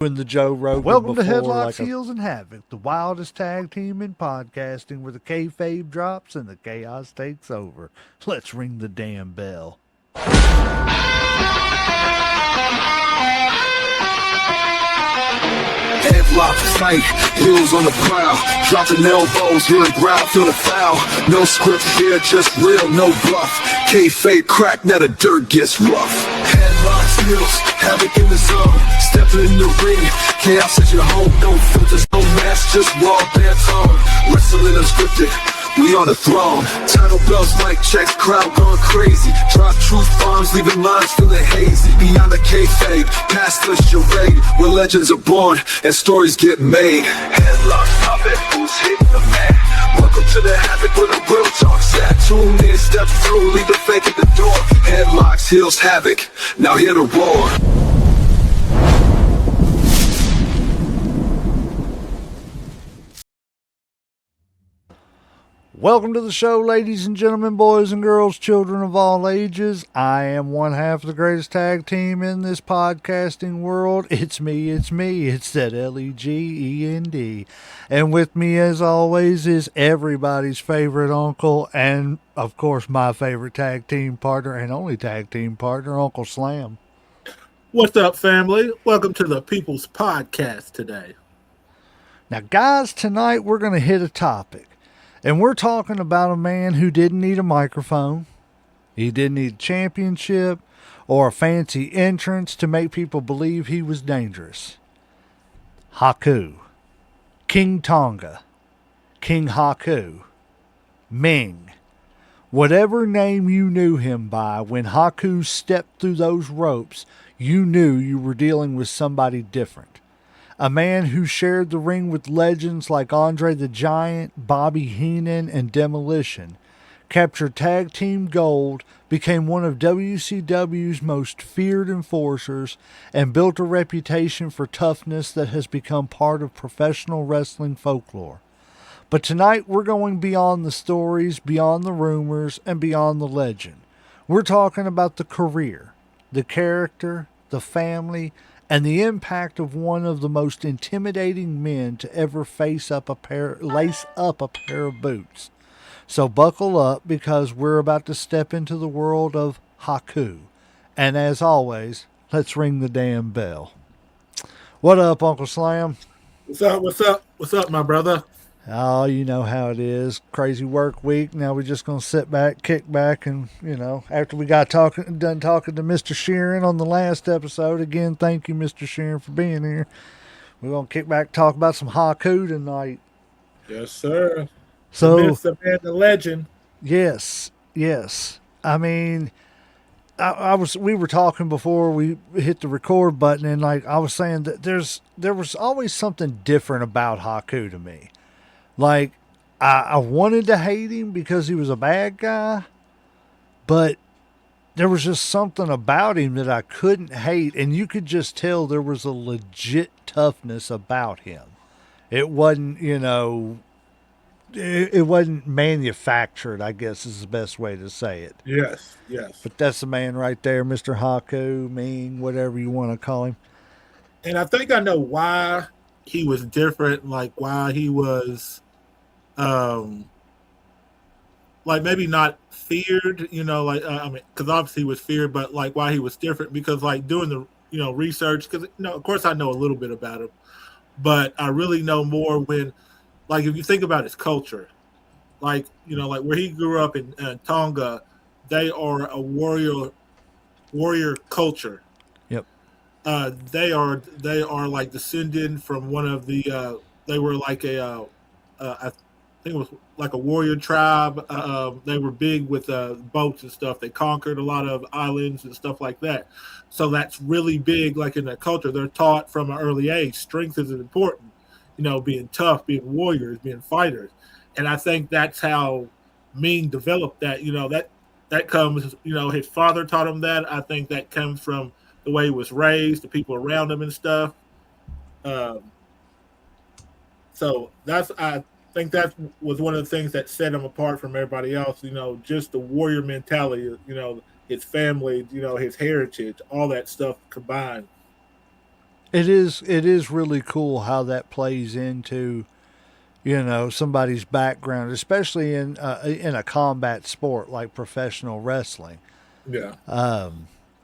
Doing the Joe Rogan Welcome to before, Headlocks, like a Heels, and Havoc, the wildest tag team in podcasting where the kayfabe drops and the chaos takes over. Let's ring the damn bell. Headlock fight, heels on the prowl, dropping elbows, hearing ground, feel the foul. No script here, just real, no bluff. Kayfabe crack, now the dirt gets rough. Headlocks, heels, havoc in the zone. Stepping in the ring, chaos at your home. No filters, no mask, just raw bare tone. Wrestling unscripted, we on the throne. Title bells, mic checks, crowd going crazy. Drop truth bombs, leaving lines feeling hazy. Beyond the kayfabe, past the charade, where legends are born and stories get made. Headlock, stop it, who's hitting the mat? Welcome to the Havoc where the real talk's at. Tune in, step through, leave the fake at the door. Headlocks, heels, havoc, now hear the roar. Welcome to the show, ladies and gentlemen, boys and girls, children of all ages. I am one half of the greatest tag team in this podcasting world. It's me, it's that Legend. And with me, as always, is everybody's favorite uncle and, of course, my favorite tag team partner and only tag team partner, Uncle Slam. What's up, family? Welcome to the People's Podcast today. Now, guys, tonight we're going to hit a topic. And we're talking about a man who didn't need a microphone. He didn't need a championship or a fancy entrance to make people believe he was dangerous. Haku. King Tonga. King Haku. Ming. Whatever name you knew him by, when Haku stepped through those ropes, you knew you were dealing with somebody different. A man who shared the ring with legends like Andre the Giant, Bobby Heenan, and Demolition, captured tag team gold, became one of WCW's most feared enforcers, and built a reputation for toughness that has become part of professional wrestling folklore. But tonight we're going beyond the stories, beyond the rumors, and beyond the legend. We're talking about the career, the character, the family, and the impact of one of the most intimidating men to ever lace up a pair of boots. So buckle up, because we're about to step into the world of Haku. And as always, let's ring the damn bell. What up, Uncle Slam? What's up, my brother? Oh, you know how it is. Crazy work week. Now we're just going to sit back, kick back, and, after we got done talking to Mr. Sheeran on the last episode, again, thank you, Mr. Sheeran, for being here. We're going to kick back and talk about some Haku tonight. Yes, sir. So, the myth, the man, the legend. Yes. I mean, we were talking before we hit the record button, and I was saying that there was always something different about Haku to me. Like, I wanted to hate him because he was a bad guy, but there was just something about him that I couldn't hate, and you could just tell there was a legit toughness about him. It wasn't, it wasn't manufactured, I guess is the best way to say it. Yes. But that's the man right there, Mr. Haku, Ming, whatever you want to call him. And I think I know why he was different, like why he was like maybe not feared, because obviously he was feared, but like why he was different, because like doing the research, because of course I know a little bit about him, but I really know more when, like, if you think about his culture, like like where he grew up in Tonga, they are a warrior culture. Yep. They are like descended from one of the they were like I think it was like a warrior tribe. They were big with boats and stuff. They conquered a lot of islands and stuff like that. So that's really big, like in their culture. They're taught from an early age, strength is important, being tough, being warriors, being fighters. And I think that's how Ming developed that. That comes, his father taught him that. I think that comes from the way he was raised, the people around him and stuff. So I think that was one of the things that set him apart from everybody else, just the warrior mentality, his family, his heritage, all that stuff combined. It is really cool how that plays into, somebody's background, especially in a combat sport like professional wrestling. Yeah.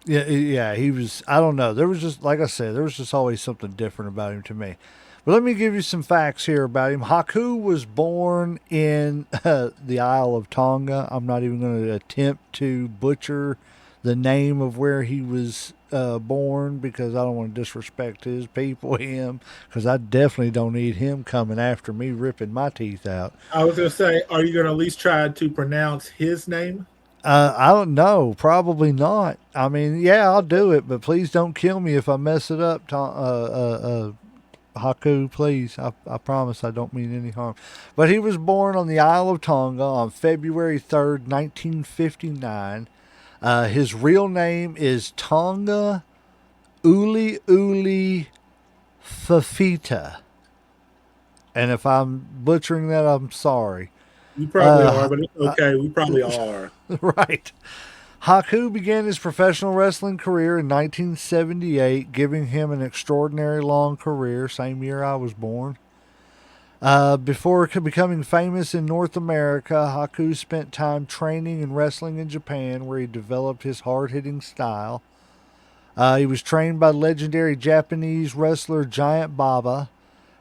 Yeah, he was. I don't know. There was just, like I said, there was just always something different about him to me. But let me give you some facts here about him. Haku was born in the Isle of Tonga. I'm not even going to attempt to butcher the name of where he was born because I don't want to disrespect his people, him, because I definitely don't need him coming after me, ripping my teeth out. I was going to say, are you going to at least try to pronounce his name? I don't know. Probably not. I mean, yeah, I'll do it, but please don't kill me if I mess it up, Haku, please. I promise I don't mean any harm. But he was born on the Isle of Tonga on February 3rd, 1959. His real name is Tonga Uli Uli Fafita. And if I'm butchering that, I'm sorry. You probably are, but it's okay. We probably are. Right. Haku began his professional wrestling career in 1978, giving him an extraordinary long career, same year I was born. Before becoming famous in North America, Haku spent time training and wrestling in Japan, where he developed his hard hitting style. He was trained by legendary Japanese wrestler Giant Baba,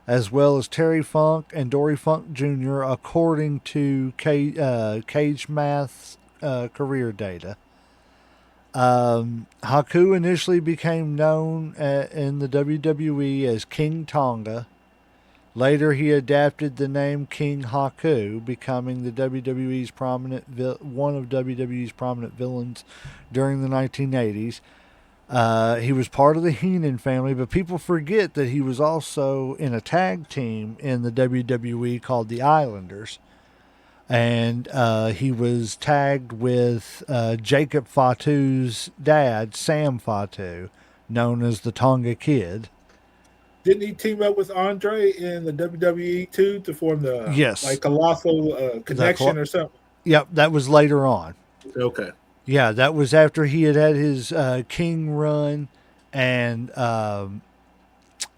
as well as Terry Funk and Dory Funk Jr., according to Cage Math's career data. Haku initially became known in the WWE as King Tonga. Later, he adapted the name King Haku, becoming the WWE's one of WWE's prominent villains during the 1980s. He was part of the Heenan family, but people forget that he was also in a tag team in the WWE called the Islanders. And he was tagged with Jacob Fatu's dad, Sam Fatu, known as the Tonga Kid. Didn't he team up with Andre in the WWE too to form the Yes. like colossal connection or something? Yep, that was later on. Okay. Yeah, that was after he had his King run, and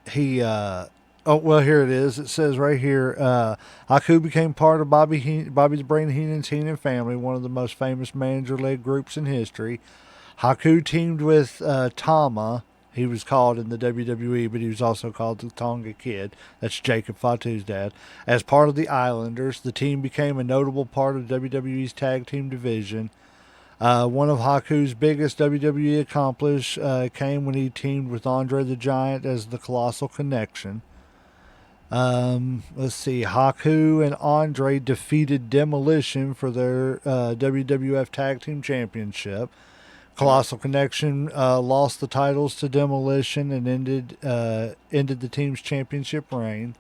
he. Oh well, here it is. It says right here, Haku became part of Bobby the Brain Heenan's Heenan family, one of the most famous manager-led groups in history. Haku teamed with Tama. He was called in the WWE, but he was also called the Tonga Kid. That's Jacob Fatu's dad. As part of the Islanders, the team became a notable part of WWE's tag team division. One of Haku's biggest WWE accomplishments came when he teamed with Andre the Giant as the Colossal Connection. Let's see. Haku and Andre defeated Demolition for their WWF Tag Team Championship. Colossal Connection lost the titles to Demolition and ended the team's championship reign.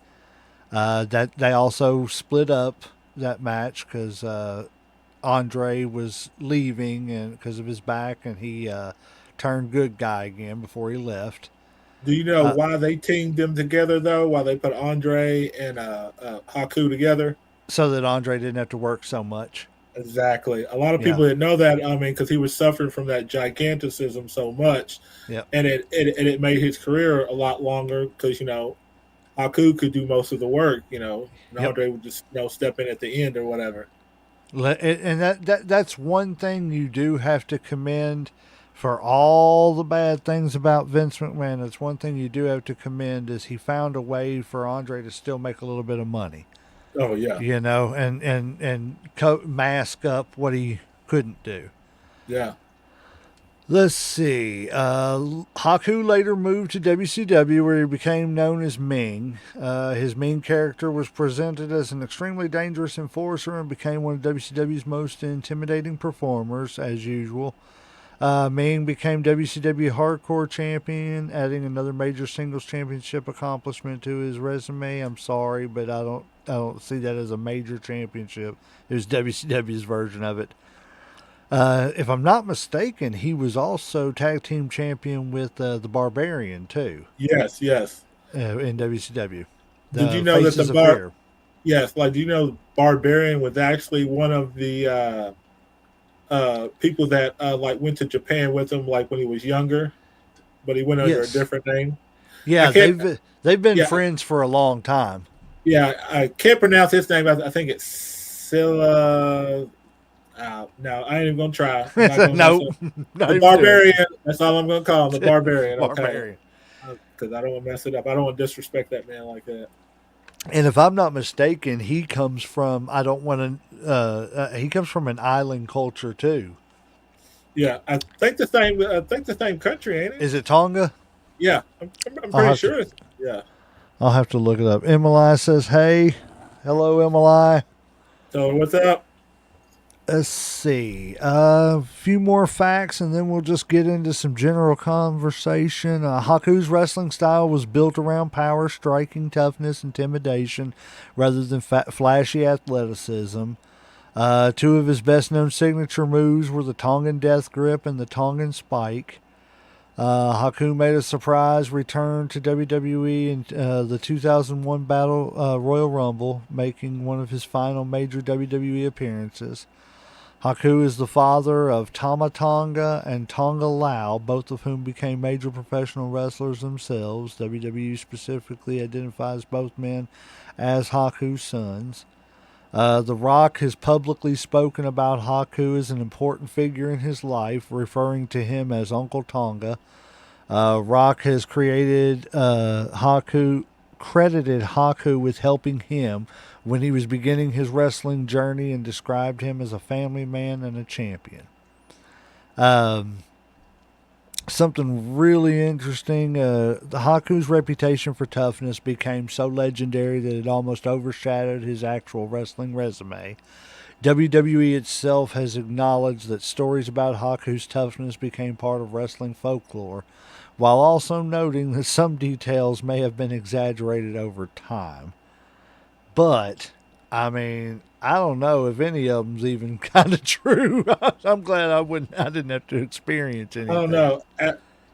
That they also split up that match because Andre was leaving and because of his back, and he turned good guy again before he left. Do you know why they teamed them together though? Why they put Andre and Haku together? So that Andre didn't have to work so much. Exactly. A lot of people didn't know that. I mean, because he was suffering from that giganticism so much, and it made his career a lot longer because Haku could do most of the work, and Andre would just step in at the end or whatever. And that's one thing you do have to commend for all the bad things about Vince McMahon. It's one thing you do have to commend is he found a way for Andre to still make a little bit of money. Oh yeah, and mask up what he couldn't do. Yeah. Let's see. Haku later moved to WCW, where he became known as Ming. His Ming character was presented as an extremely dangerous enforcer and became one of WCW's most intimidating performers, as usual. Ming became WCW Hardcore Champion, adding another major singles championship accomplishment to his resume. I'm sorry, but I don't see that as a major championship. It was WCW's version of it. If I'm not mistaken, he was also tag team champion with the Barbarian too. Yes. In WCW. Did you know that the Yes, like do you know Barbarian was actually one of the people that like went to Japan with him, like when he was younger, but he went under a different name. Yeah, can't. they've been Yeah, friends for a long time. yeah. I can't pronounce his name. I think it's Scylla. No, I ain't even gonna try. I'm not gonna mess Nope, up. not The even do Barbarian. That's all I'm gonna call him. The it. Barbarian. Okay, Barbarian. because I don't want to mess it up. I don't want to disrespect that man like that. And if I'm not mistaken, he comes from I don't want to. He comes from an island culture too. Yeah, I think the same. I think the same country, ain't it? Is it Tonga? Yeah, I'm I'll pretty have to. sure. Yeah. I'll have to look it up. Emily says, "Hey, hello, Emily." So what's up? Let's see. A few more facts, and then we'll just get into some general conversation. Haku's wrestling style was built around power, striking, toughness, intimidation, rather than flashy athleticism. Two of his best known signature moves were the Tongan Death Grip and the Tongan Spike. Haku made a surprise return to WWE in the 2001 Battle Royal Rumble, making one of his final major WWE appearances. Haku is the father of Tama Tonga and Tonga Lau, both of whom became major professional wrestlers themselves. WWE specifically identifies both men as Haku's sons. The Rock has publicly spoken about Haku as an important figure in his life, referring to him as Uncle Tonga. Rock has credited Haku with helping him when he was beginning his wrestling journey and described him as a family man and a champion. Um, Something really interesting. Haku's reputation for toughness became so legendary that it almost overshadowed his actual wrestling resume. WWE itself has acknowledged that stories about Haku's toughness became part of wrestling folklore, while also noting that some details may have been exaggerated over time. But, I mean, I don't know if any of them's even kind of true. I'm glad I didn't have to experience I don't anything. know.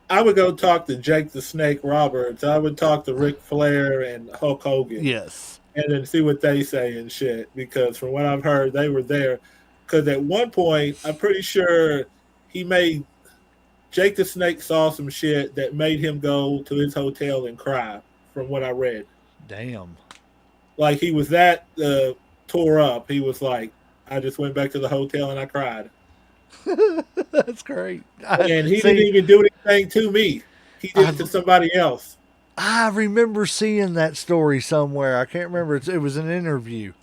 I would go talk to Jake the Snake Roberts. I would talk to Ric Flair and Hulk Hogan, Yes. and then see what they say and shit. Because from what I've heard, they were there. Because at one point, I'm pretty sure he made Jake the Snake saw some shit that made him go to his hotel and cry. From what I read, Damn. like he was that tore up. He was like, I just went back to the hotel and I cried. That's great. And he didn't See, even do anything to me. He did it to I've, somebody else. I remember seeing that story somewhere. I can't remember. It was an interview.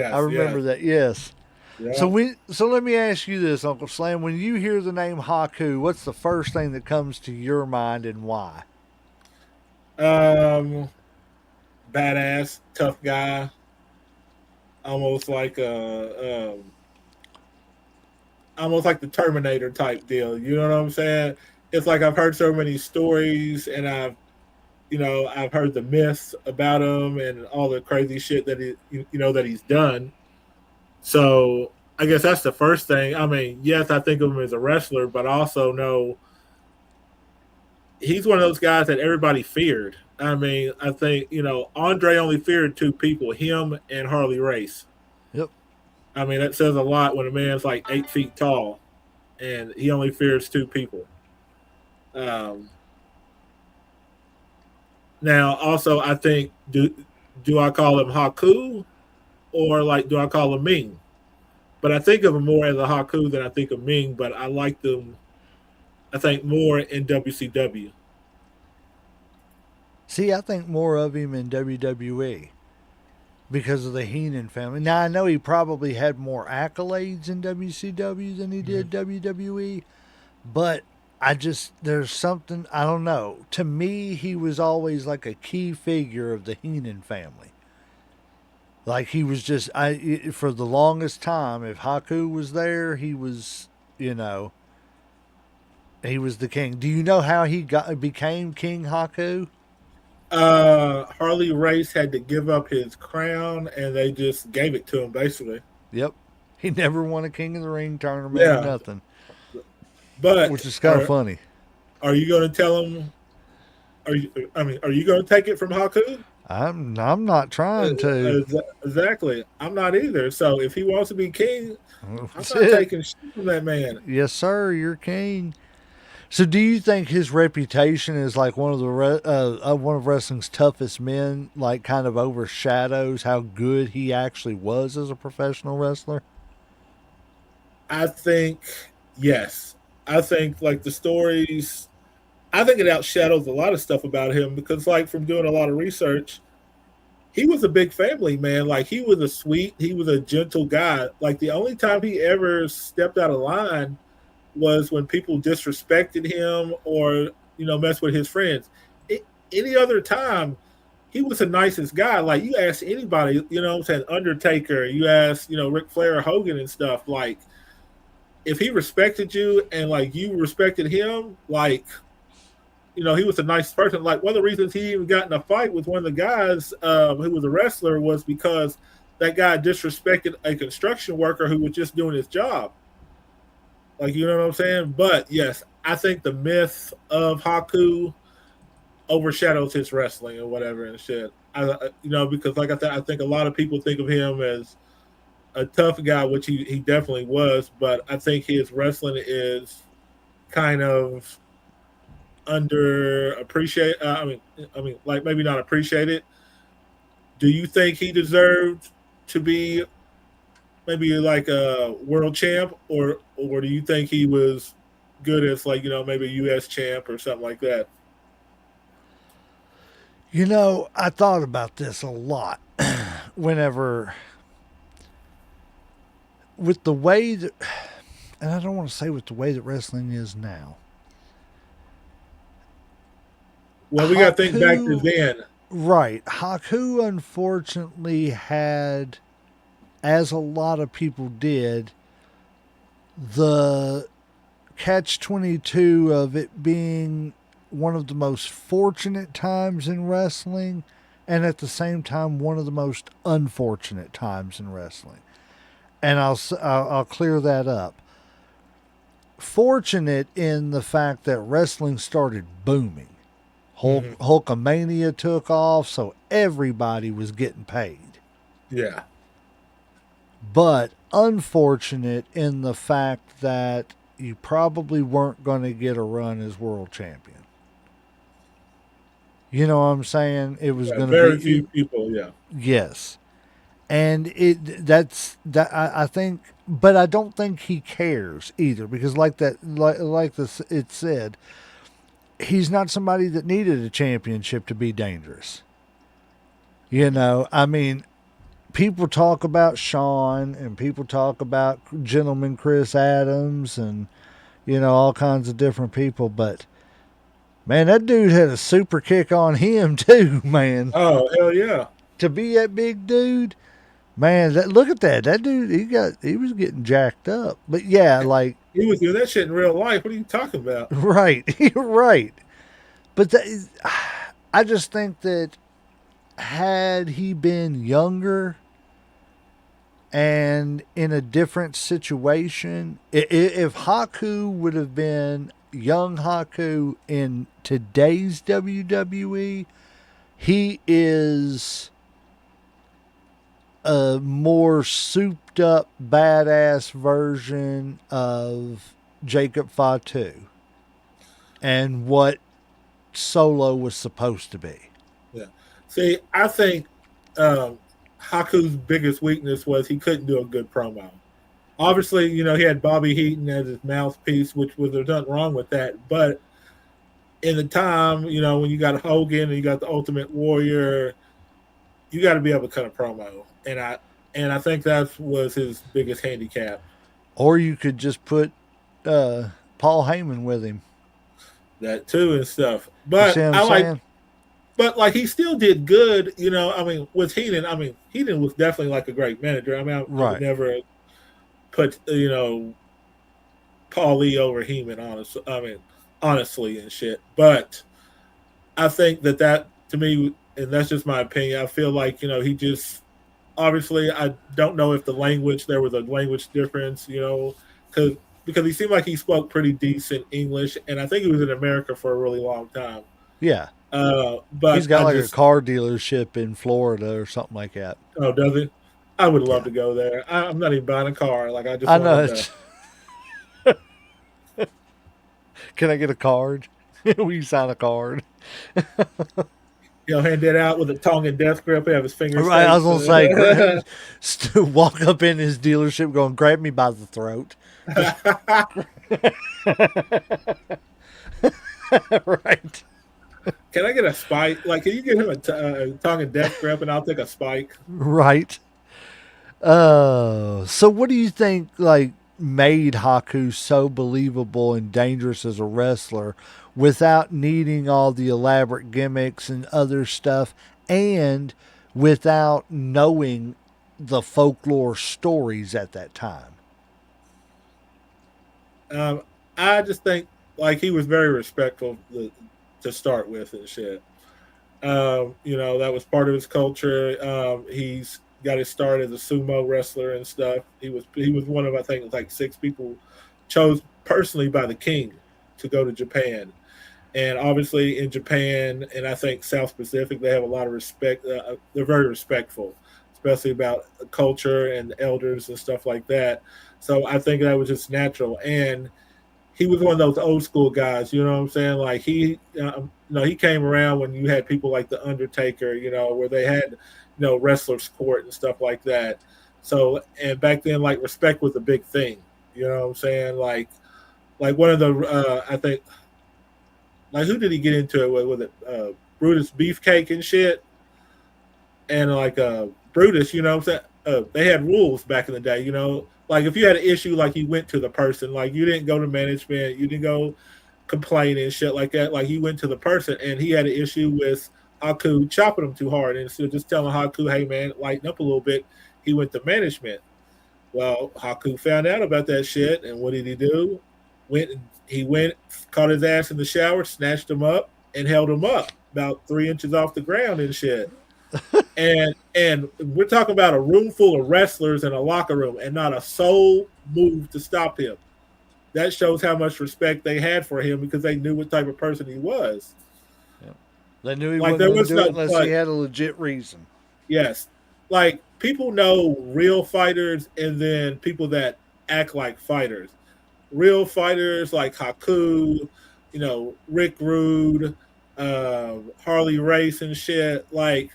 I Yes, remember yes, that. Yes. yeah. So let me ask you this, Uncle Slam. When you hear the name Haku, what's the first thing that comes to your mind and why? Um, badass, tough guy, almost almost like the Terminator type deal. You know what I'm saying? It's like I've heard so many stories, and I've heard the myths about him and all the crazy shit that that he's done. So I guess that's the first thing. I mean, yes, I think of him as a wrestler, but I also know he's one of those guys that everybody feared. I mean, I think Andre only feared two people: him and Harley Race. Yep. I mean, that says a lot when a man's like 8 feet tall and he only fears two people. Um, Now, also, I think do I call him Haku or like do I call him Ming? But I think of him more as a Haku than I think of Ming. But I like them. I think more in WCW. See, I think more of him in WWE because of the Heenan family. Now, I know he probably had more accolades in WCW than he did WWE, but there's something, I don't know. To me, he was always like a key figure of the Heenan family. Like he was for the longest time, if Haku was there, you know, he was the king. Do you know how he became King Haku? Harley Race had to give up his crown, and they just gave it to him basically. Yep. He never won a King of the Ring tournament or Yeah, nothing, but which is kind of funny. are you going to tell him? Are you going to take it from Haku? I'm not trying to. Exactly. I'm not either. So if he wants to be king, I'm That's not it. taking shit from that man. Yes, sir. You're king. So, do you think his reputation is like one of wrestling's toughest men? Like, kind of overshadows how good he actually was as a professional wrestler. I think yes. I think like the stories. I think it outshadows a lot of stuff about him because, like, from doing a lot of research, he was a big family man. Like, he was a gentle guy. Like, the only time he ever stepped out of line was when people disrespected him or messed with his friends. Any other time, he was the nicest guy. Like, you ask anybody, I'm saying, Undertaker, you ask, Ric Flair, Hogan, and stuff. Like, if he respected you and like you respected him, like, he was a nice person. Like, one of the reasons he even got in a fight with one of the guys who was a wrestler was because that guy disrespected a construction worker who was just doing his job. Like, you know what I'm saying? But yes, I think the myth of Haku overshadows his wrestling or whatever and shit. Because like I said, I think a lot of people think of him as a tough guy, which he definitely was. But I think his wrestling is kind of underappreciated. Like, maybe not appreciated. Do you think he deserved to be maybe like a world champ, or do you think he was good as, like, maybe a U.S. champ or something like that? I thought about this a lot whenever, with the way that, and I don't want to say with the way that wrestling is now. Well, we got to think back to Haku, then. right. Haku unfortunately had, as a lot of people did, the catch 22 of it being one of the most fortunate times in wrestling and at the same time one of the most unfortunate times in wrestling. And I'll clear that up. Fortunate in the fact that wrestling started booming. Hulkamania took off, so everybody was getting paid. Yeah. But unfortunate in the fact that you probably weren't going to get a run as world champion. You know what I'm saying? It was going to Very be few people. Yeah. yes, and I think, but I don't think he cares either because it said, he's not somebody that needed a championship to be dangerous. I mean, people talk about Sean and people talk about gentleman Chris Adams and all kinds of different people, but man, that dude had a super kick on him too, man. Oh, hell yeah. To be that big dude, man, look at that. That dude, he was getting jacked up. But yeah, like He was doing that shit in real life. What are you talking about? right, right. But I just think that had he been younger and in a different situation, if Haku would have been young Haku in today's WWE, he is a more souped up badass version of Jacob Fatu and what Solo was supposed to be. Yeah. See, I think Haku's biggest weakness was he couldn't do a good promo. Obviously, he had Bobby Heaton as his mouthpiece, which was, there's nothing wrong with that. But in the time, when you got Hogan and you got the Ultimate Warrior, you got to be able to cut a promo, and I think that was his biggest handicap. Or you could just put Paul Heyman with him. That too and stuff. You see But what I I'm like, saying? but like he still did good. With Heenan, Heenan was definitely like a great manager. I would Right. never put Paul Lee over Heyman, honestly and shit. But I think that to me, and that's just my opinion. I feel like he just, obviously, I don't know if there was a language difference, because he seemed like he spoke pretty decent English, and I think he was in America for a really long time. Yeah. But He's got I like a just, car dealership in Florida or something like that. oh, does he? I would love Yeah. to go there. I'm not even buying a car. Like, I just I know want to. it's Can I get a card? Will you sign a card? He'll hand that out with a Tongan death grip. Have his fingers Right, I was taped. gonna say, walk up in his dealership, going, grab me by the throat. Just right, Can I get a spike? Like, can you give him a Tongan death grip and I'll take a spike? right. So what do you think, like, made Haku so believable and dangerous as a wrestler without needing all the elaborate gimmicks and other stuff, and without knowing the folklore stories at that time? Um, I just think like he was very respectful to start with and shit. That was part of his culture. He's got his start as a sumo wrestler and stuff. He was one of, I think, like 6 people chose personally by the king to go to Japan. And obviously in Japan and I think South Pacific, they have a lot of respect. They're very respectful, especially about culture and elders and stuff like that. So I think that was just natural. And he was one of those old school guys. You know what I'm saying? Like he came around when you had people like the Undertaker. Where they had wrestlers court and stuff like that. So and back then, like respect was a big thing. You know what I'm saying? Like one of the I think like who did he get into it with? Was it Brutus Beefcake and shit? And like Brutus, what I'm saying? They had rules back in the day, like if you had an issue, like you went to the person, like you didn't go to management, you didn't go complain and shit like that. Like you went to the person, and he had an issue with Haku chopping him too hard, and instead of just telling Haku, "Hey man, lighten up a little bit," he went to management. Well, Haku found out about that shit, and what did he do? He went, caught his ass in the shower, snatched him up, and held him up about 3 inches off the ground and shit. And we're talking about a room full of wrestlers in a locker room, and not a soul moved to stop him. That shows how much respect they had for him because they knew what type of person he was. Yeah. They knew he Like wasn't there going to was do it no unless he like had a legit reason. yes, like people know real fighters and then people that act like fighters. Real fighters like Haku, Rick Rude, Harley Race and shit. Like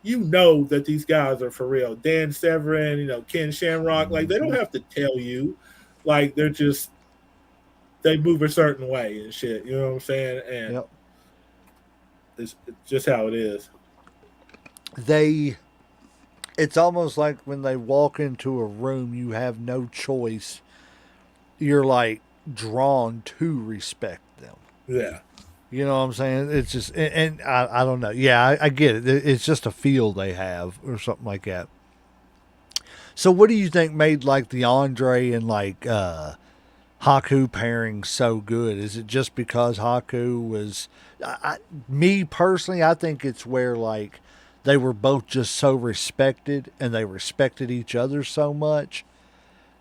that these guys are for real. Dan Severn, Ken Shamrock, like they don't have to tell you. Like they move a certain way and shit. You know what I'm saying? And Yep. it's just how it is. They It's almost like when they walk into a room, you have no choice. You're like drawn to respect them. Yeah. You know what I'm saying? It's just, and I don't know. Yeah, I get it. It's just a feel they have or something like that. So, what do you think made like the Andre and like Haku pairing so good? Is it just because Haku was, me personally, I think it's where like they were both just so respected and they respected each other so much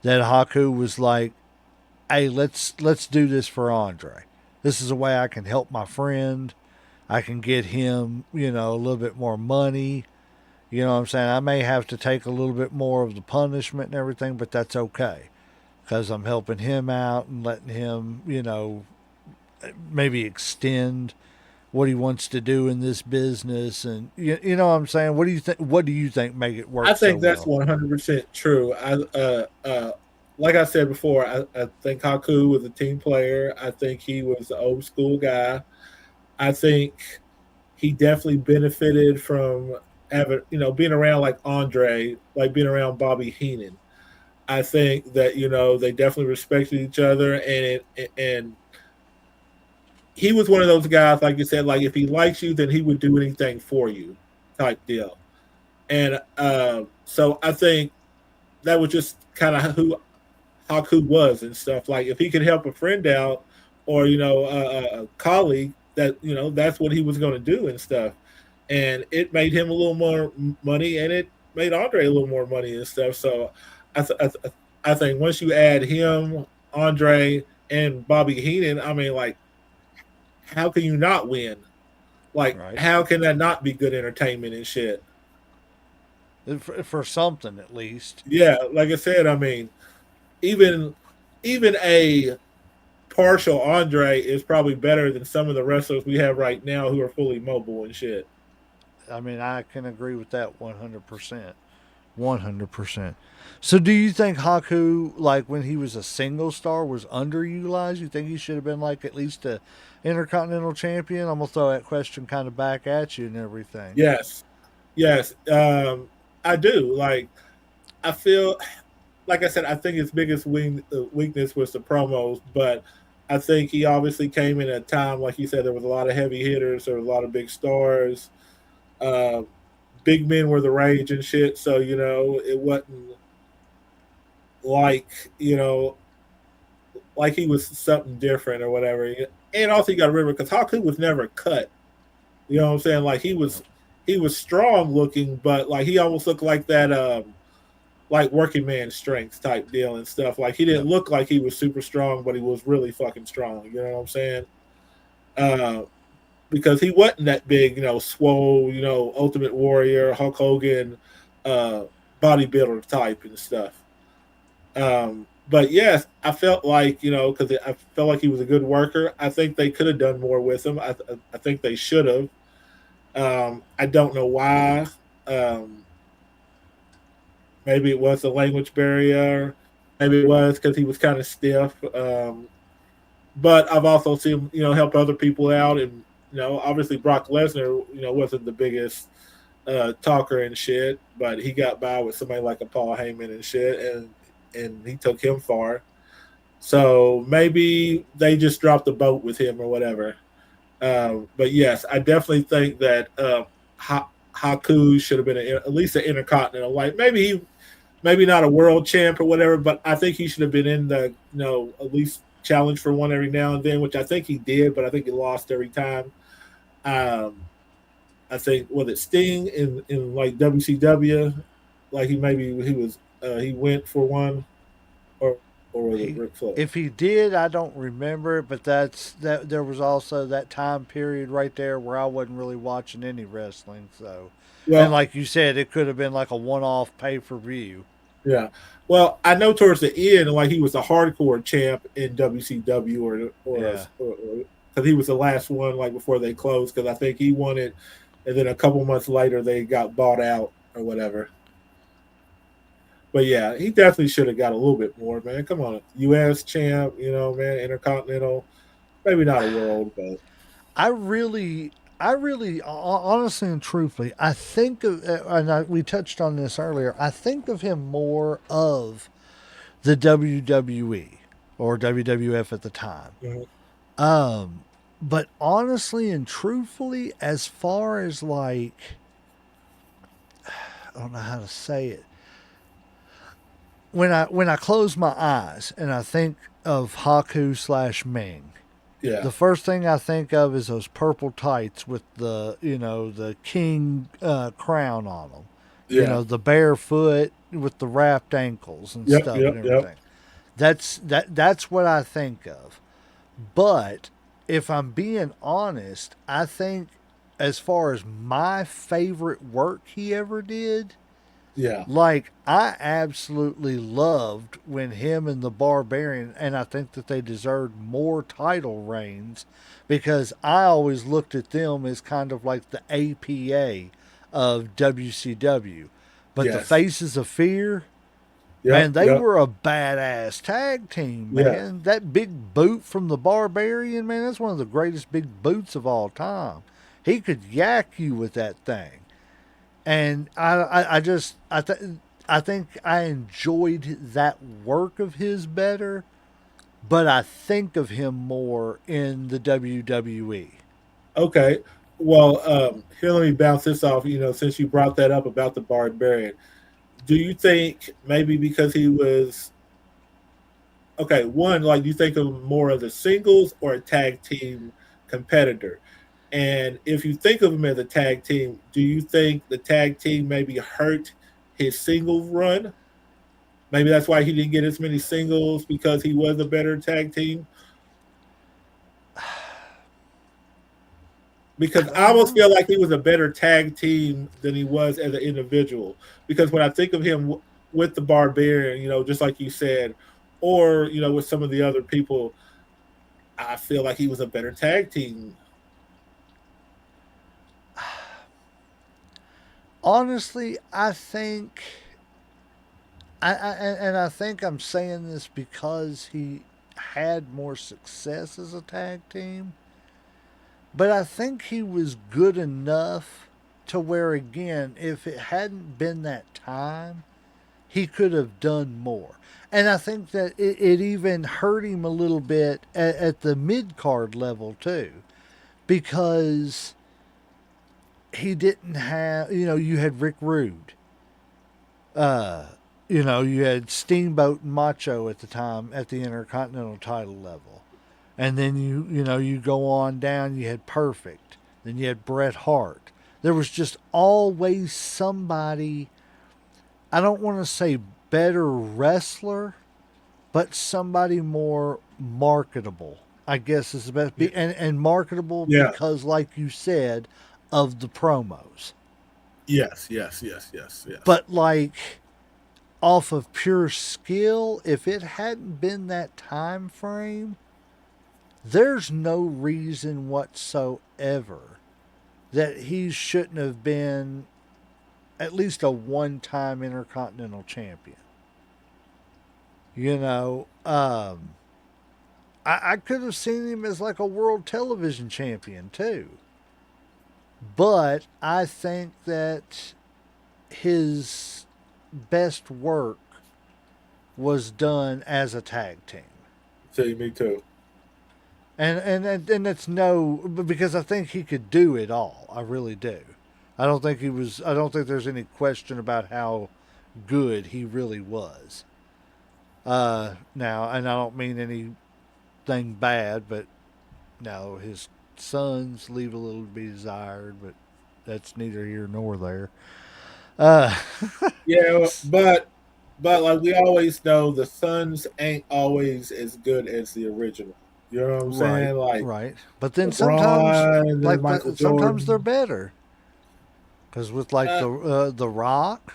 that Haku was like, "Hey, let's do this for Andre. This is a way I can help my friend. I can get him, a little bit more money. You know what I'm saying? I may have to take a little bit more of the punishment and everything, but that's okay because I'm helping him out and letting him, maybe extend what he wants to do in this business. And you know what I'm saying? What do you think? What do you think make it I work so think that's well? 100% true. Like I said before, I think Haku was a team player. I think he was the old school guy. I think he definitely benefited from having, being around like Andre, like being around Bobby Heenan. I think that they definitely respected each other, and he was one of those guys, like you said, like if he likes you, then he would do anything for you, type deal. And so I think that was just kind of who Haku was and stuff. Like if he could help a friend out or a colleague, that that's what he was going to do and stuff. And it made him a little more money, and it made Andre a little more money and stuff. So I think once you add him, Andre, and Bobby Heenan, I mean, like, how can you not win? Like, Right. how can that not be good entertainment and shit? For something at least. Yeah, like I said, I mean, even even a partial Andre is probably better than some of the wrestlers we have right now who are fully mobile and shit. I mean, I can agree with that 100%. 100%. So, do you think Haku, like when he was a single star, was underutilized? You think he should have been like at least a intercontinental champion? I'm gonna throw that question kind of back at you and everything. Yes, yes, I do. Like, I feel, like I said, I think his biggest weakness was the promos, but I think he obviously came in at a time, like you said, there was a lot of heavy hitters, there were a lot of big stars. Uh, Big men were the rage and shit, so it wasn't like like he was something different or whatever. And also, you got to remember because Haku was never cut. You know what I'm saying? Like he was strong looking, but like he almost looked like that like working man strength type deal and stuff. Like he didn't Yep. look like he was super strong, but he was really fucking strong. You know what I'm saying? Uh, because he wasn't that big, swole, Ultimate Warrior, Hulk Hogan, uh, bodybuilder type and stuff. But yes, I felt like because I felt like he was a good worker. I think they could have done more with him. I think they should have. I don't know why. Um, Maybe it was the language barrier. Maybe it was because he was kind of stiff. But I've also seen him, help other people out, and obviously Brock Lesnar, wasn't the biggest talker and shit, but he got by with somebody like a Paul Heyman and shit, and he took him far. So maybe they just dropped the boat with him or whatever. But yes, I definitely think that Haku should have been at least an intercontinental. Like maybe not a world champ or whatever, but I think he should have been in the at least challenge for one every now and then, which I think he did, but I think he lost every time. Um, I think was it Sting in like WCW, like he went for one, or was it He, Ric Flair? if he did, I don't remember it, but that. There was also that time period right there where I wasn't really watching any wrestling. So, and Well, like you said, it could have been like a one-off pay-per-view. yeah. Well, I know towards the end, like he was a hardcore champ in WCW, or Yeah. because he was the last one, like before they closed. Because I think he won it, and then a couple months later they got bought out or whatever. But yeah, he definitely should have got a little bit more, man. Come on, U.S. champ, man, Intercontinental, maybe not a world, but Honestly and truthfully, I think of, we touched on this earlier. I think of him more of the WWE or WWF at the time. mhm. Um, but honestly and truthfully, as far as like, I don't know how to say it. When I close my eyes and I think of Haku slash Ming, Yeah, the first thing I think of is those purple tights with the king crown on them. yeah, The barefoot with the wrapped ankles and yep, stuff and yep, yep, everything. That's what I think of. But if I'm being honest, I think as far as my favorite work he ever did, yeah, like I absolutely loved when him and the Barbarian, and I think that they deserved more title reigns because I always looked at them as kind of like the APA of WCW. But the yes, Faces of Fear, man, yep, they yep, were a badass tag team, yeah. man. That big boot from the Barbarian, man, that's one of the greatest big boots of all time. He could yak you with that thing. And I think I enjoyed that work of his better, but I think of him more in the WWE. Okay. Well, here, let me bounce this off. Since you brought that up about the Barbarian, do you think maybe because he was okay? One, like, do you think of him more as a singles or a tag team competitor? And if you think of him as a tag team, do you think the tag team maybe hurt his singles run? Maybe that's why he didn't get as many singles because he was a better tag team. I Because I don't almost know. feel like he was a better tag team than he was as an individual. Because when I think of him with the Barbarian, just like you said, or with some of the other people, I feel like he was a better tag team. Honestly, I think, and I think I'm saying this because he had more success as a tag team, but I think he was good enough to where, again, if it hadn't been that time, he could have done more. And I think that it even hurt him a little bit at the mid card level too, because he didn't have, you had Rick Rude, uh, you had Steamboat and Macho at the time at the Intercontinental title level. And then you go on down, you had Perfect, then you had Bret Hart. There was just always somebody, I don't want to say better wrestler, but somebody more marketable, I guess is the best. And marketable Yeah. because, like you said, of the promos. Yes. But, like, off of pure skill, if it hadn't been that time frame, there's no reason whatsoever that he shouldn't have been at least a one-time Intercontinental Champion. I could have seen him as like a world television champion too. But I think that his best work was done as a tag team. See, me too. And it's no, because I think he could do it all. I really do. I don't think he was. I don't think there's any question about how good he really was. Now, and I don't mean anything bad, but no, his sons leave a little to be desired, but that's neither here nor there. Uh, Yeah, but like we always know, the Suns ain't always as good as the original. You know what I'm right, saying? Like right. But then sometimes, LeBron and like Michael sometimes they're Jordan, better. Because with like uh, the Rock,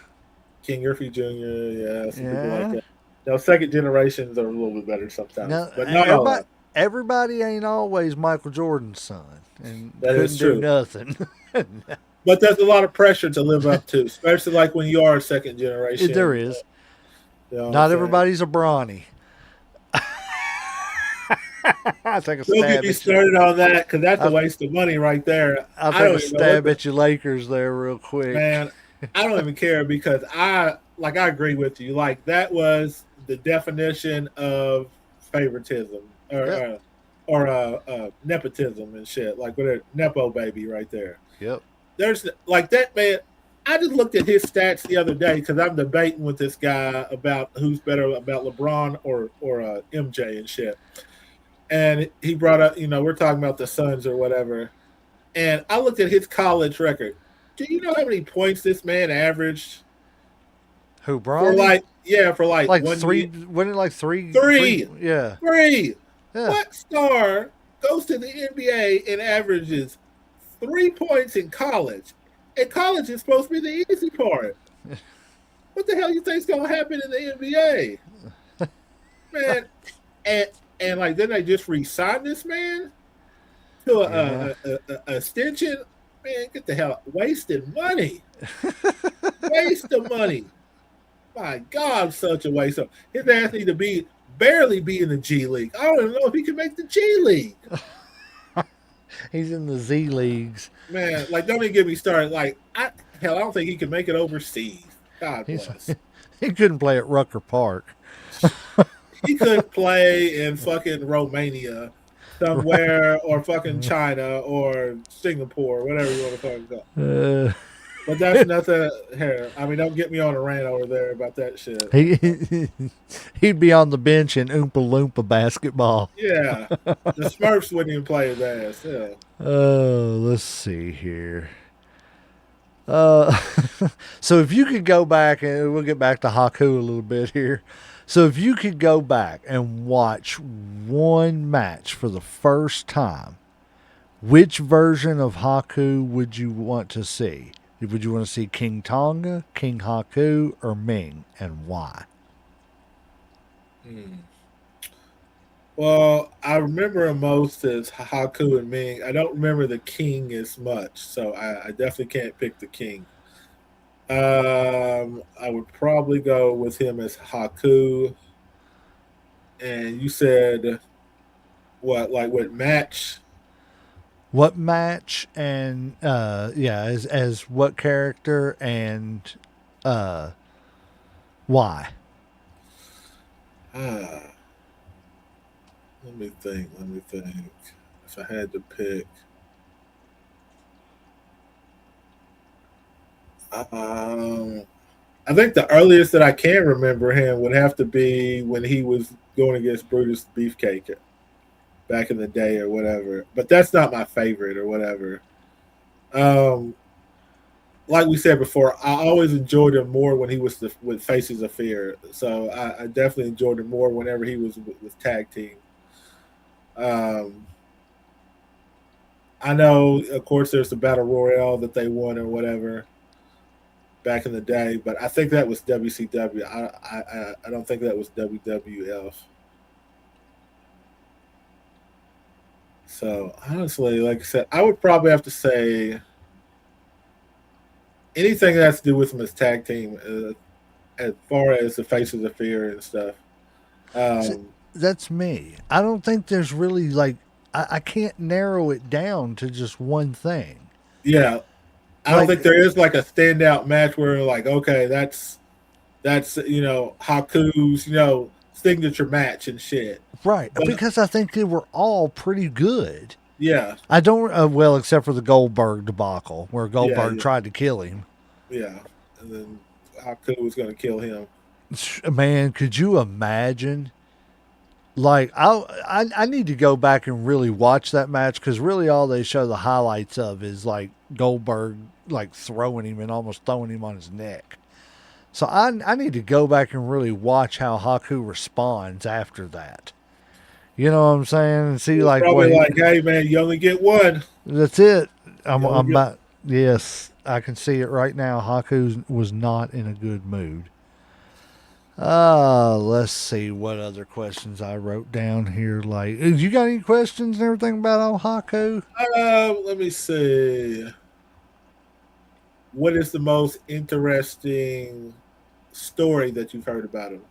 King Griffey Jr., yeah, some people like yeah. that. Now, second generations are a little bit better sometimes, Now but not all of them. everybody ain't always Michael Jordan's son, and That is couldn't do true. nothing. But there's a lot of pressure to live up to, especially like when you are a second There generation. is. You know what I'm Not saying? everybody's a Brawny. I take a Don't get stab me at you. started on that because that's a I'll, waste of money right there. I'll I take a don't even know what stab the at you, Lakers, there, real quick. man. I don't even care because I agree with you. Like that was the definition of favoritism Yep. or nepotism and shit. Like with a nepo baby right there. Yep. There's like that man. I just looked at his stats the other day because I'm debating with this guy about who's better about LeBron or MJ and shit. And he brought up, we're talking about the Suns or whatever. And I looked at his college record. Do you know how many points this man averaged Who, for Brawny? for like Like one three, year? wasn't it like three? Three, Yeah. three. Yeah. What star goes to the NBA and averages 3 points in college? And college is supposed to be the easy part. What the hell you think's gonna happen in the NBA, man? And and like then they just re-signed this man to Yeah. a extension. Man, get the hell wasting money, waste of money. My God, such a waste of his ass need to barely be in the G League. I don't even know if he can make the G League. He's in the Z leagues. Man, like don't even get me started. Like I don't think he can make it overseas. God He's bless. he couldn't play at Rucker Park. He could play in fucking Romania somewhere or fucking China or Singapore, whatever you want to talk about. Uh, But that's nothing here. I mean, don't get me on a rant over there about that shit. he'd be on the bench in Oompa Loompa basketball. Yeah. The Smurfs wouldn't even play his ass. Yeah. Let's see here. Uh, so if you could go back, and we'll get back to Haku a little bit here. So if you could go back and watch one match for the first time, which version of Haku would you want to see? Would you want to see King Tonga, King Haku, or Ming, and why? Well, I remember him most as Haku and Ming. I don't remember the king as much, so I definitely can't pick the king. I would probably go with him as Haku. And you said what, like what match? What match and yeah, as what character and uh why? Ah, let me think. Let me think. If I had to pick, um, I think the earliest that I can remember him would have to be when he was going against Brutus Beefcake back in the day or whatever. But that's not my favorite or whatever. Um, like we said before, I always enjoyed him more when he was with Faces of Fear. So I definitely enjoyed him more whenever he was with tag team. Um, I know, of course, there's the battle royale that they won or whatever back in the day, but I think that was WCW. I don't think that was WWF. So honestly, like I said, I would probably have to say anything that has to do with them as tag team, as far as the Faces of Fear and stuff. See, Um, that's me. I don't think there's really like I can't narrow it down to just one thing. yeah, I don't Like think there is like a standout match where like, okay, that's Haku's signature match and shit. right, But because I think they were all pretty good. yeah, I don't well except for the Goldberg debacle where yeah, Goldberg yeah, tried to kill him. yeah, and then Haku was gonna kill him. Man, could you imagine? Like I need to go back and really watch that match because really all they show the highlights of is like Goldberg like throwing him and almost throwing him on his neck. So I need to go back and really watch how Haku responds after that. You know what I'm saying? And It see was like probably what like, hey man, you only get one. that's it. You only I'm get about yes, I can see it right now. Haku was not in a good mood. Let's see what other questions I wrote down here. Like, you got any questions and everything about old Haku? Let me see. What is the most interesting story that you've heard about him?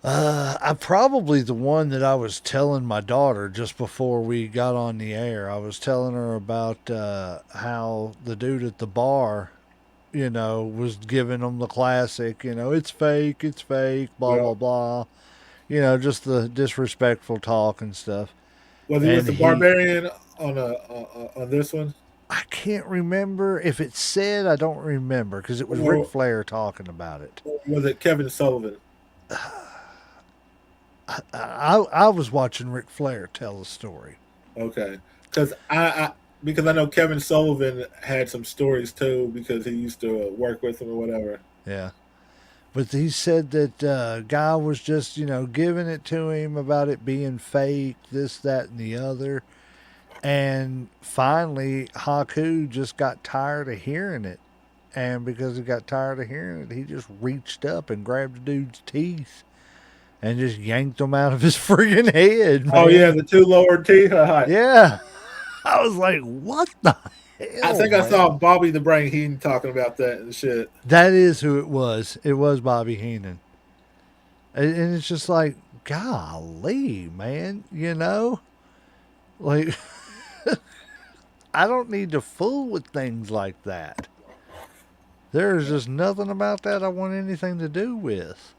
I probably the one that I was telling my daughter just before we got on the air. I was telling her about how the dude at the bar, was giving them the classic, it's fake, blah Well, blah blah. Just the disrespectful talk and stuff. was he with And the he Barbarian on this one, I can't remember if it said. I don't remember because it was Ric or Flair talking about it. was it Kevin Sullivan? I was watching Ric Flair tell the story. Okay, because because I know Kevin Sullivan had some stories too because he used to work with him or whatever. Yeah, but he said that guy was just giving it to him about it being fake, this, that, and the other. And finally, Haku just got tired of hearing it. And because he got tired of hearing it, he just reached up and grabbed the dude's teeth and just yanked them out of his friggin' head, Oh yeah, man. the two lower teeth. Yeah. I was like, what the I hell, think I saw man? Bobby the Brain Heenan talking about that and shit. That is who it was. It was Bobby Heenan. And it's just like, golly, man, Like, I don't need to fool with things like that. There's just nothing about that I want anything to do with.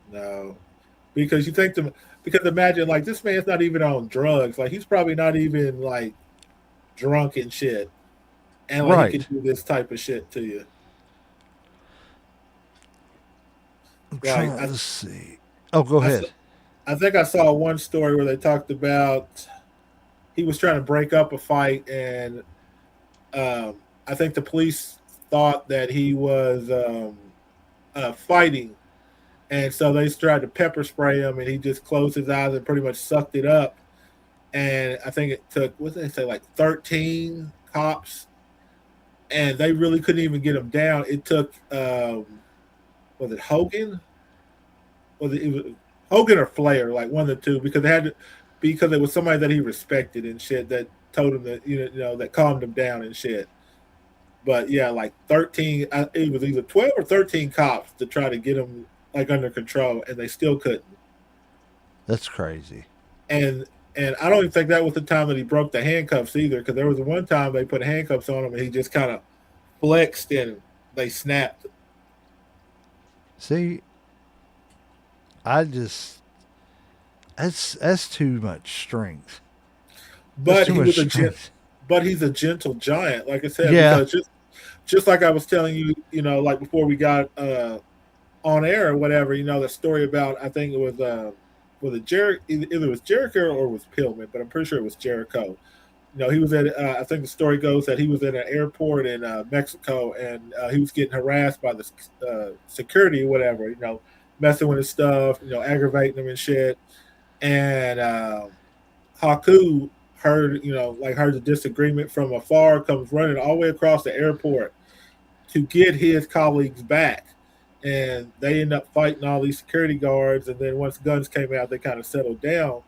No, because because imagine like this man's not even on drugs. Like he's probably not even like drunk and shit, and like he can Right. do this type of shit to you. I'm Like trying to see. Oh, go I, s- ahead. I think I saw one story where they talked about he was trying to break up a fight, and I think the police thought that he was fighting, and so they tried to pepper spray him, and he just closed his eyes and pretty much sucked it up. And I think it took what did they say, like 13 cops, and they really couldn't even get him down. It took was it Hogan? Was it Hogan or Flair, like one of the two, because they had to, because it was somebody that he respected and shit that told him that that calmed him down and shit. But yeah, like 13, it was either 12 or 13 cops to try to get him like under control, and they still couldn't. That's crazy. And and I don't even think that was the time that he broke the handcuffs either, because there was one time they put handcuffs on him and he just kind of flexed and they snapped. See, I just that's too much strength. That's But too he much was strength. but he's a gentle giant, like I said, Yeah. because just like I was telling you, like before we got on air or whatever, the story about, I think it was it either it was Jericho or it was Pillman, but I'm pretty sure it was Jericho. He was at I think the story goes that he was at an airport in Mexico, and he was getting harassed by the security or whatever, messing with his stuff, aggravating him and shit. And Haku heard the disagreement from afar, comes running all the way across the airport to get his colleagues back. And they end up fighting all these security guards. And then once guns came out, they kind of settled down.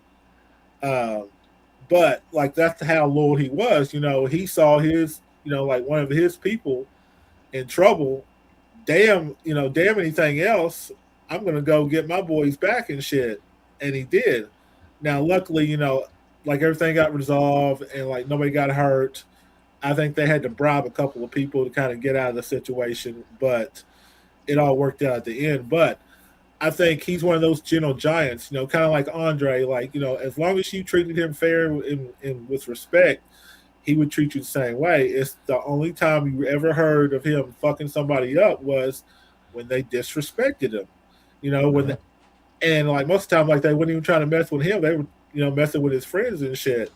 Um, but like that's how loyal he was. He saw his, like one of his people in trouble. Damn anything else. I'm gonna go get my boys back and shit. And he did. Now, luckily, like everything got resolved and like nobody got hurt. I think they had to bribe a couple of people to kind of get out of the situation, but it all worked out at the end. But I think he's one of those gentle giants, kind of like Andre. Like, as long as you treated him fair and with respect, he would treat you the same way. It's the only time you ever heard of him fucking somebody up was when they disrespected him. When Yeah. and like most of the time, like they wouldn't even try to mess with him. They were, messing with his friends and shit.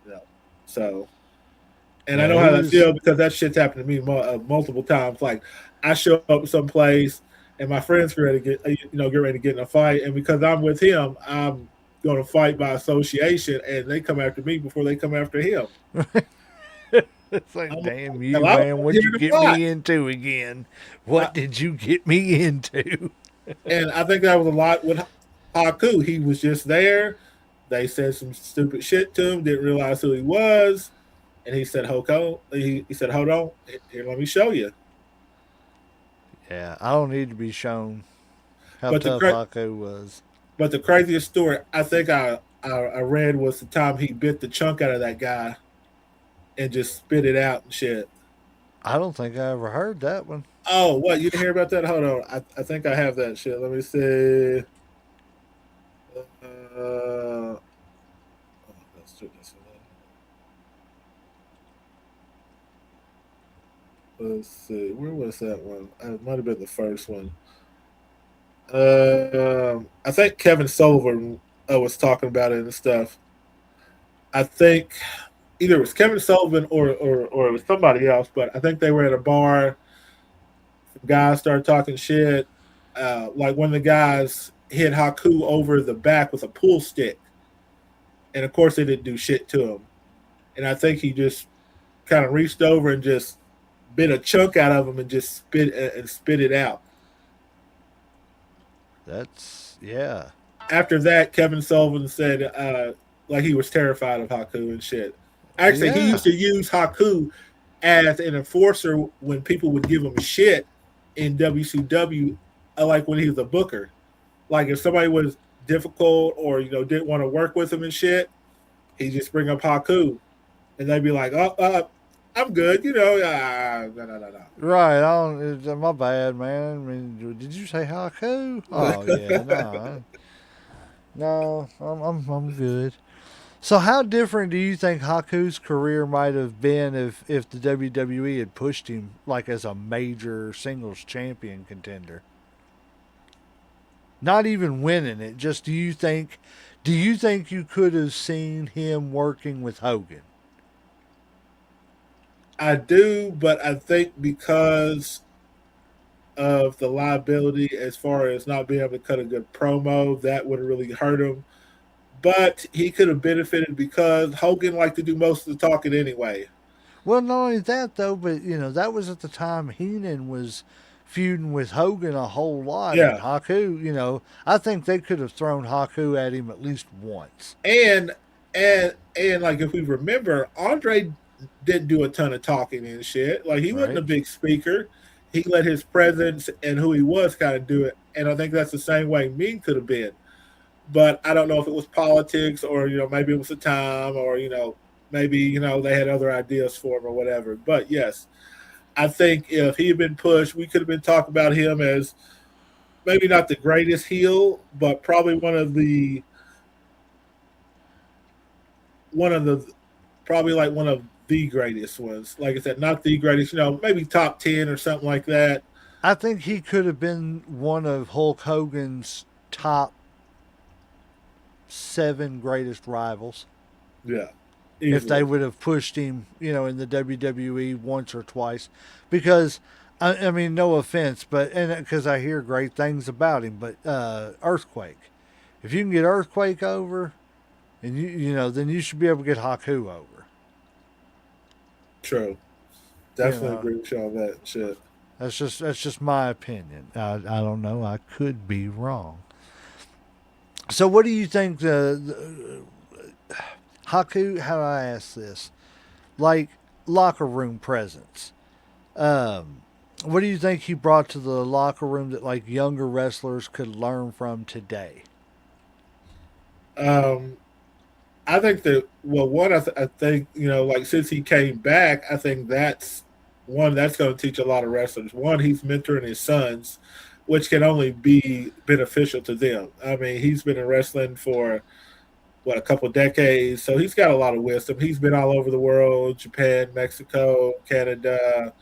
You know? So, and I Yeah, know he how that was feel because that shit's happened to me multiple times. Like I show up someplace and my friends get ready to get ready to get in a fight, and because I'm with him, I'm going to fight by association, and they come after me before they come after him. it's like, I'm damn like, you, I was man, what'd you here to get fight. me into again? I, What did you get me into? and I think that was a lot with Haku. He was just there. They said some stupid shit to him, didn't realize who he was, and he said, Hoko, he said, hold on, here, let me show you. Yeah, I don't need to be shown how But the tough cra- Haku was. but the craziest story I think I read was the time he bit the chunk out of that guy and just spit it out and shit. I don't think I ever heard that one. Oh, what? You didn't hear about that? Hold on. I think I have that shit. Let me see. Oh, let's see. Where was that one? It might have been the first one. I think Kevin Sullivan was talking about it and stuff. I think either it was Kevin Sullivan or it was somebody else, but I think they were at a bar. Some guys started talking shit. Like one of the guys hit Haku over the back with a pool stick, and of course they didn't do shit to him. And I think he just kind of reached over and just bit a chunk out of him and just spit it out. That's yeah. After that, Kevin Sullivan said like he was terrified of Haku and shit. Actually, he Yeah. used to use Haku as an enforcer when people would give him shit in WCW, like when he was a booker. Like if somebody was difficult or didn't want to work with him and shit, he just bring up Haku, and they'd be like, "Oh, I'm good," no, no, no, Right. I don't, my bad, man. I mean, did you say Haku? no. Oh yeah. No. No. I'm good. So, how different do you think Haku's career might have been if the WWE had pushed him like as a major singles champion contender? Not even winning it. Just do you think you could have seen him working with Hogan? I do, but I think because of the liability as far as not being able to cut a good promo, that would have really hurt him. But he could have benefited because Hogan liked to do most of the talking anyway. Well, not only that though, but that was at the time Heenan was feuding with Hogan a whole lot, and Yeah, Haku, I think they could have thrown Haku at him at least once. and and like if we remember, Andre didn't do a ton of talking and shit. Like he wasn't a Right? big speaker. He let his presence and who he was kind of do it. And I think that's the same way Ming could have been. But I don't know if it was politics or maybe it was the time or maybe they had other ideas for him or whatever. But yes, I think if he had been pushed, we could have been talking about him as maybe not the greatest heel, but probably one of the probably like one of the greatest ones. Like I said, not the greatest, maybe top 10 or something like that. I think he could have been one of Hulk Hogan's top 7 greatest rivals Yeah, if they easily. would have pushed him, in the WWE once or twice. Because, I mean, no offense, but and because I hear great things about him, but Earthquake. If you can get Earthquake over, and then you should be able to get Haku over. True. You Definitely know, agree with you on that shit. that's just my opinion. I don't know. I could be wrong. So, what do you think the Haku? How do I ask this? Like locker room presence. Um, what do you think he brought to the locker room that like younger wrestlers could learn from today? Um, I think that well, one I think like since he came back, I think that's one that's going to teach a lot of wrestlers. One, he's mentoring his sons, which can only be beneficial to them. I mean, he's been in wrestling for what a couple of decades, so he's got a lot of wisdom. He's been all over the world: Japan, Mexico, Canada,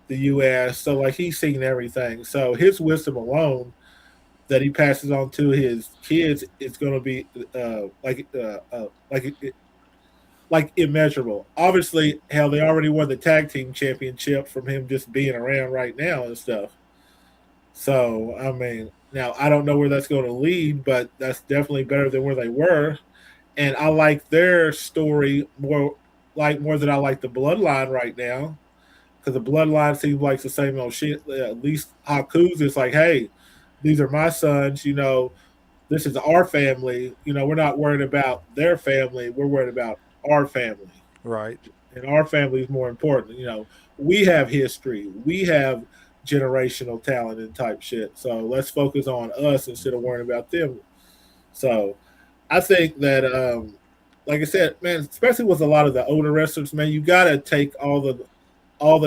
the U.S. So like he's seen everything. So his wisdom alone that he passes on to his kids is going to be like immeasurable. Obviously, hell, they already won the tag team championship from him just being around right now and stuff. So I mean, now I don't know where that's going to lead, but that's definitely better than where they were. And I like their story more than I like the bloodline right now because the bloodline seems like the same old shit. At least Haku's is like, hey, these are my sons. This is our family. We're not worried about their family. We're worried about our family, Right. and our family is more important. We have history. We have generational talent and type shit. So let's focus on us instead of worrying about them. So I think that, like I said, man, especially with a lot of the older wrestlers, man, you gotta take all the all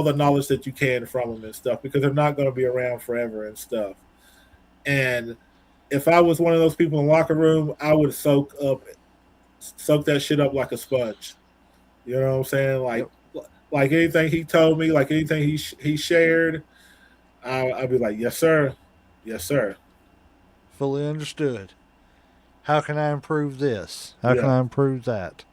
the knowledge that you can from them and stuff because they're not going to be around forever and stuff. And if I was one of those people in the locker room, I would soak that shit up like a sponge. You know what I'm saying? Yep. Like anything he told me, like anything he shared, I'd be like, yes sir, yes sir, Fully understood. How can I improve this? How can yeah, I improve that?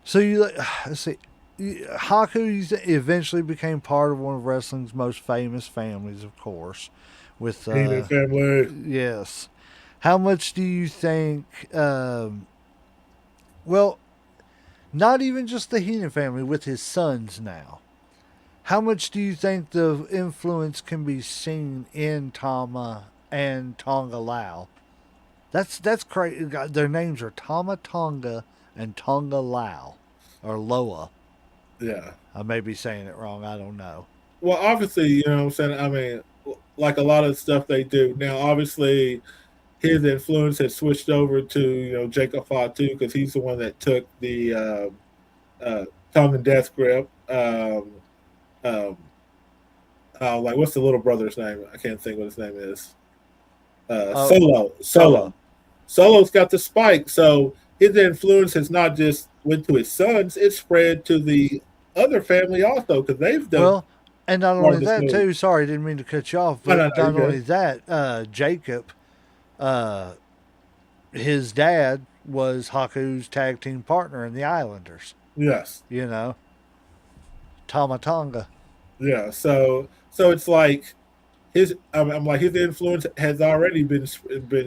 So let's see. Haku eventually became part of one of wrestling's most famous families, of course. With Heenan family. yes, how much do you think? Well, not even just the Heenan family with his sons now. How much do you think the influence can be seen in Tama and Tonga Lao? That's crazy. Their names are Tama Tonga and Tonga Lao, or Loa. Yeah. I may be saying it wrong. I don't know. Well, obviously, you know what I'm saying. I mean, like a lot of stuff they do now. Obviously, his influence has switched over to Jacob Fatu because he's the one that took the Tongan death grip. Um, like what's the little brother's name? I can't think what his name is. Oh, Solo. Solo. Solo's got the spike, so his influence has not just went to his sons; it spread to the other family also because they've done Well, and not part only of this that move. too. Sorry, didn't mean to cut you off. No, no, But no, you're not only good. that, Jacob, uh, his dad was Haku's tag team partner in the Islanders. Yes, You know, Tama Tonga. yeah. So it's like I'm like his influence has already been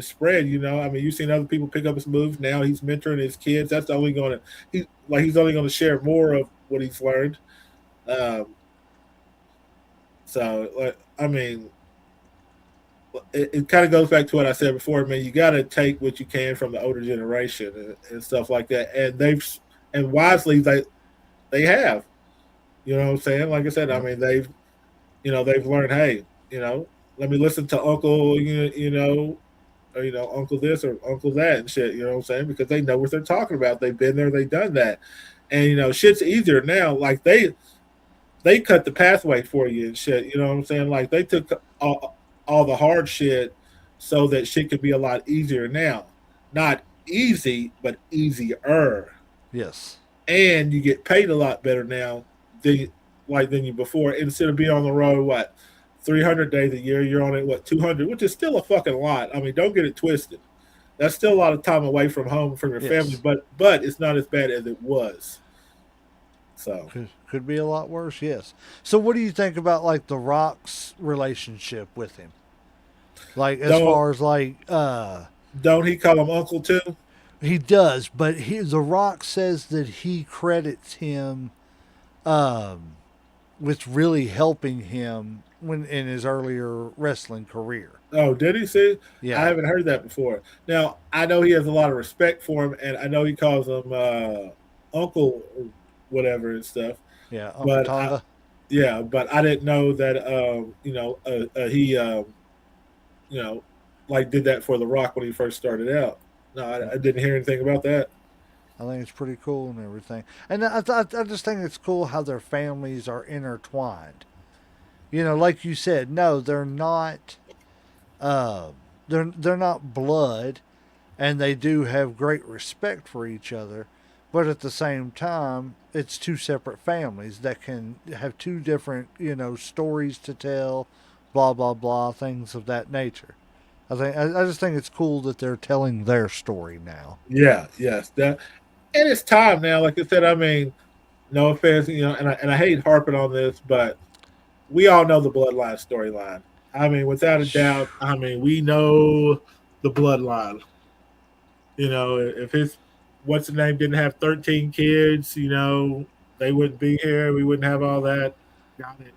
spread. I mean, you've seen other people pick up his moves. Now he's mentoring his kids. That's only going to he's only going to share more of what he's learned. Um, So, like, I mean, it kind of goes back to what I said before. I mean, you got to take what you can from the older generation and stuff like that, and and wisely they have. You know what I'm saying? Like I said, I Yep. mean they've learned. Hey, let me listen to Uncle or Uncle this or Uncle that and shit. You know what I'm saying? Because they know what they're talking about. They've been there. They've done that, and shit's easier now. Like they cut the pathway for you and shit. You know what I'm saying? Like they took all the hard shit so that shit could be a lot easier now. Not easy, but easier. Yes. And you get paid a lot better now than you before. Instead of being on the road, 300 days a year, you're on it, 200, which is still a fucking lot. I mean, don't get it twisted. That's still a lot of time away from home, from your family, Yes. but it's not as bad as it was. So, Could be a lot worse. Yes. So, what do you think about like the Rock's relationship with him? Like as don't far as like don't he call him uncle too? he does, but the Rock says that he credits him um, with really helping him when in his earlier wrestling career. Oh, did he see? I Yeah. haven't heard that before. Now I know he has a lot of respect for him, and I know he calls him uncle or whatever and stuff. Yeah. Uncle But Tonga. yeah, but I didn't know that he you know like did that for The Rock when he first started out. No, I didn't hear anything about that. I think it's pretty cool and everything. And I just think it's cool how their families are intertwined. Like you said, no, they're not. Uh, they're not blood, and they do have great respect for each other. But at the same time, it's two separate families that can have two different, stories to tell, blah blah blah, things of that nature. I just think it's cool that they're telling their story now. Yeah, yes, that, and it's time now. Like I said, I mean, no offense, and I hate harping on this, but we all know the bloodline storyline. I mean, without a doubt, I mean, we know the bloodline. If his what's the name didn't have 13 kids, they wouldn't be here. We wouldn't have all that. Got it.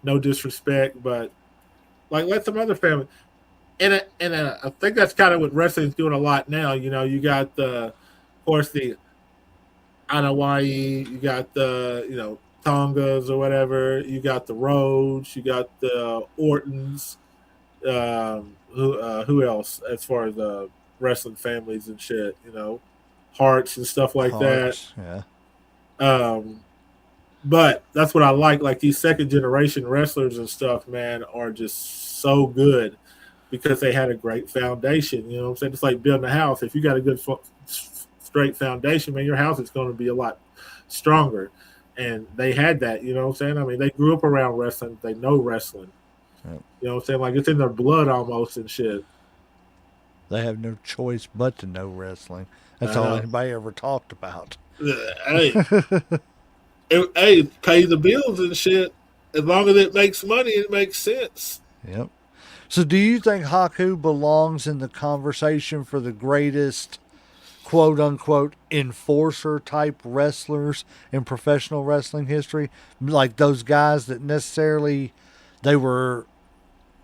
No disrespect, but like let some other family. And I think that's kind of what wrestling's doing a lot now. You got of course, the Hawaii, you got the Tongas or whatever. You got the Rhodes, you got the Ortons. Who else as far as wrestling families and shit? Hearts and stuff like that. Hearts, yeah. Um, but that's what I like. Like these second generation wrestlers and stuff, man, are just so good because they had a great foundation. You know what I'm saying? It's like building a house. If you got a good straight foundation, man, your house is going to be a lot stronger. And they had that. You know what I'm saying? I mean, they grew up around wrestling. They know wrestling. Yep. You know what I'm saying? Like it's in their blood almost and shit. They have no choice but to know wrestling. That's I all know. anybody ever talked about. Hey, hey, pay the bills and shit. As long as it makes money, it makes sense. Yep. So, do you think Haku belongs in the conversation for the greatest quote unquote enforcer type wrestlers in professional wrestling history? Like those guys that necessarily they were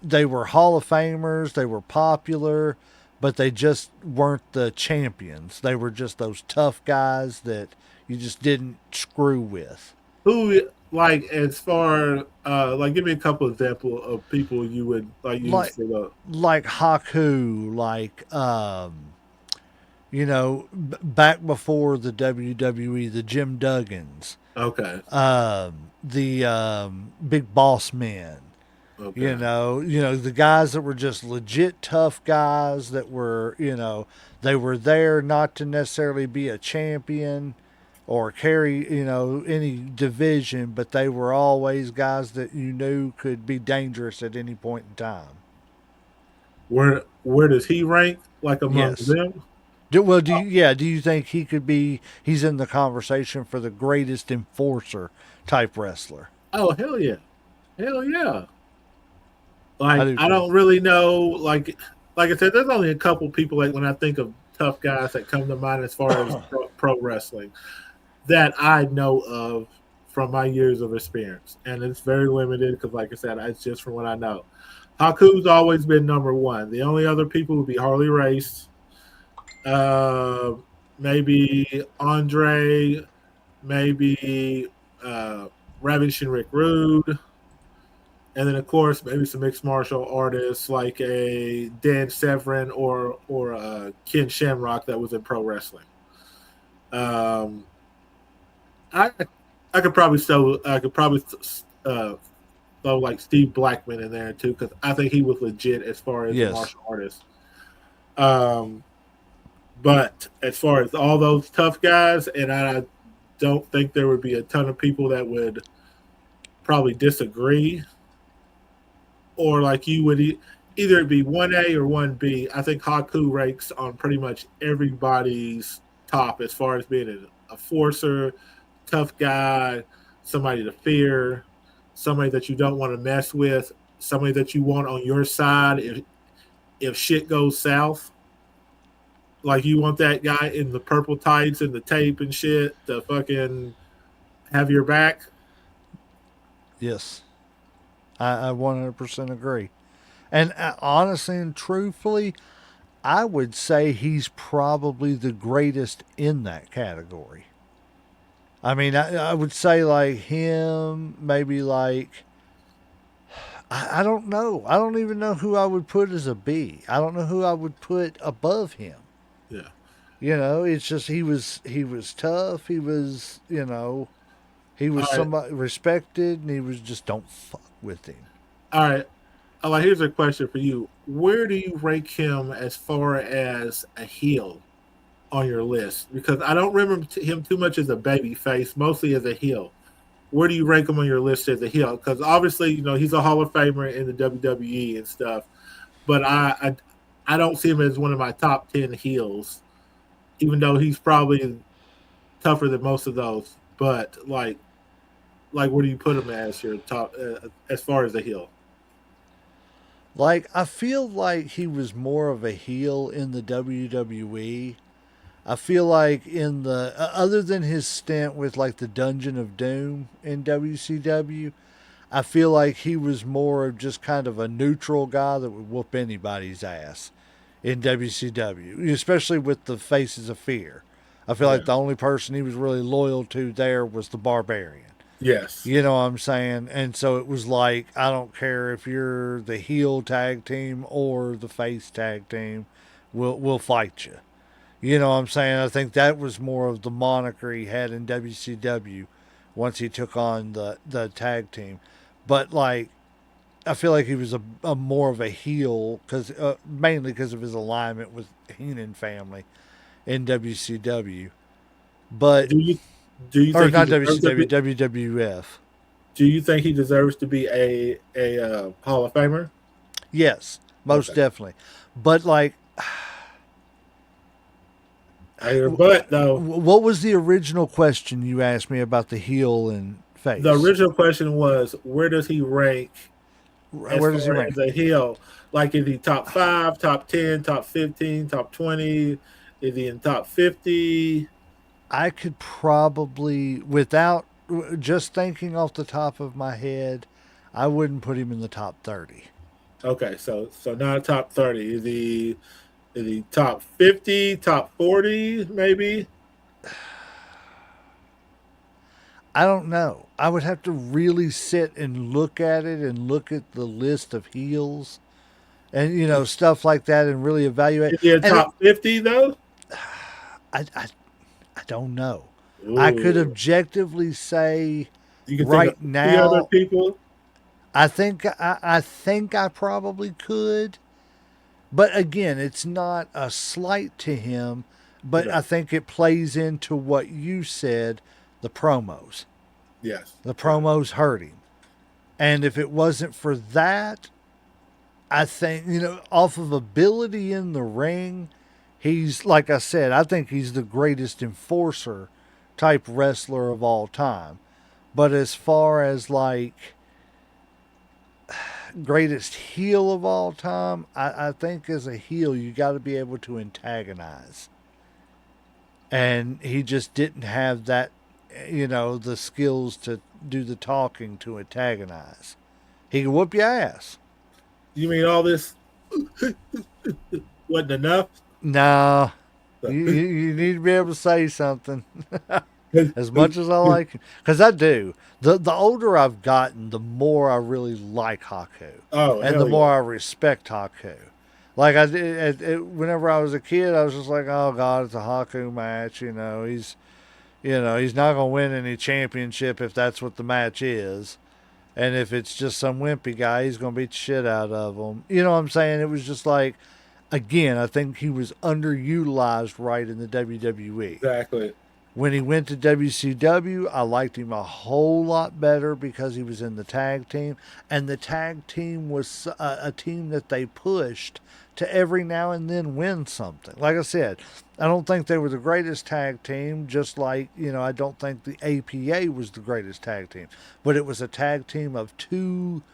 they were Hall of Famers, they were popular, but they just weren't the champions. They were just those tough guys that you just didn't screw with. Who like as far like give me a couple example of people you would like use Like for the like Haku, like back before the WWE, the Jim Duggins, okay. the Big Boss Men. Okay. The guys that were just legit tough guys that were, they were there not to necessarily be a champion or carry, any division, but they were always guys that you knew could be dangerous at any point in time. Where does he rank like among Yes. them? Do you think he's in the conversation for the greatest enforcer type wrestler? Oh hell yeah. Hell yeah. I Like do I too. don't really know like I said, there's only a couple people like when I think of tough guys that come to mind as far as pro wrestling that I know of from my years of experience, and it's very limited because, like I said, it's just from what I know. Haku's always been number one. The only other people would be Harley Race, uh, maybe Andre, maybe uh, Ravish and Rick Rude, and then of course maybe some mixed martial artists like a Dan Severn or Ken Shamrock that was in pro wrestling. Um, I I could probably uh, throw like Steve Blackman in there too because I think he was legit as far as a Yes. martial artist. Um, but as far as all those tough guys, and I don't think there would be a ton of people that would probably disagree, or like you would either be 1A or 1B. I think Haku ranks on pretty much everybody's top as far as being a forcer, tough guy, somebody to fear, somebody that you don't want to mess with, somebody that you want on your side if shit goes south. Like you want that guy in the purple tights and the tape and shit to fucking have your back. Yes. I 100% agree. And honestly and truthfully, I would say he's probably the greatest in that category. I mean, I would say like him, maybe like, I don't know. I don't even know who I would put as a B. I don't know who I would put above him. Yeah. You know, it's just he was tough. He All was right. somebody respected, and he was just don't fuck with him. All right. Here's a question for you. Where do you rank him as far as a heel on your list? Because I don't remember him too much as a baby face, mostly as a heel. Where do you rank him on your list as a heel? Because obviously, he's a Hall of Famer in the WWE and stuff, but I don't see him as one of my top 10 heels, even though he's probably tougher than most of those. But like where do you put him as your top as far as a heel? Like I feel like he was more of a heel in the WWE. I feel like in the other than his stint with like the Dungeon of Doom in WCW, I feel like he was more of just kind of a neutral guy that would whoop anybody's ass in WCW, especially with the Faces of Fear. I feel Yeah. like the only person he was really loyal to there was the Barbarian. Yes. You know what I'm saying? And so it was like, I don't care if you're the heel tag team or the face tag team, we'll fight you. You know what I'm saying? I think that was more of the moniker he had in WCW once he took on the tag team. But like, I feel like he was a more of a heel because mainly because of his alignment with Heenan family in WCW. But Do you do you or think he not deserves to WCW, be? WWF. Do you think he deserves to be a Hall of Famer? Yes, most Okay, definitely. But like, I hear, but though what was the original question you asked me about the heel and the face? original question was, where does he rank as Where far does he rank? as a heel? Like, is he top five, top 10, top 15, top 20? Is he in top 50? I could probably, without just thinking off the top of my head, I wouldn't put him in the top 30. Okay, so not top 30. Is he top 50, top 40, maybe? I don't know. I would have to really sit and look at it and look at the list of heels and stuff like that and really evaluate. Is he a And top 50 though? I, I, I don't know. I could Ooh. objectively say You can think of right 50 other now. people? I think I probably could, but again, it's not a slight to him. But No. I think it plays into what you said, the promos. Yes. The Right. promos hurt him, and if it wasn't for that, I think off of ability in the ring, he's like I said. I think he's the greatest enforcer type wrestler of all time. But as far as like greatest heel of all time, I think as a heel, you got to be able to antagonize. And he just didn't have that the skills to do the talking to antagonize. He can whoop your ass. You mean all this wasn't enough? Nah, you need to be able to say something. As much as I like him, because I do. The older I've gotten, the more I really like Haku, Oh, and the hell yeah. more I respect Haku. Like I did, whenever I was a kid, I was just like, "Oh God, it's a Haku match." He's not gonna win any championship if that's what the match is, and if it's just some wimpy guy, he's gonna beat the shit out of him. You know what I'm saying? It was just like, again, I think he was underutilized right in the WWE. Exactly. When he went to WCW, I liked him a whole lot better because he was in the tag team. And the tag team was a team that they pushed to every now and then win something. Like I said, I don't think they were the greatest tag team, just like, I don't think the APA was the greatest tag team. But it was a tag team of two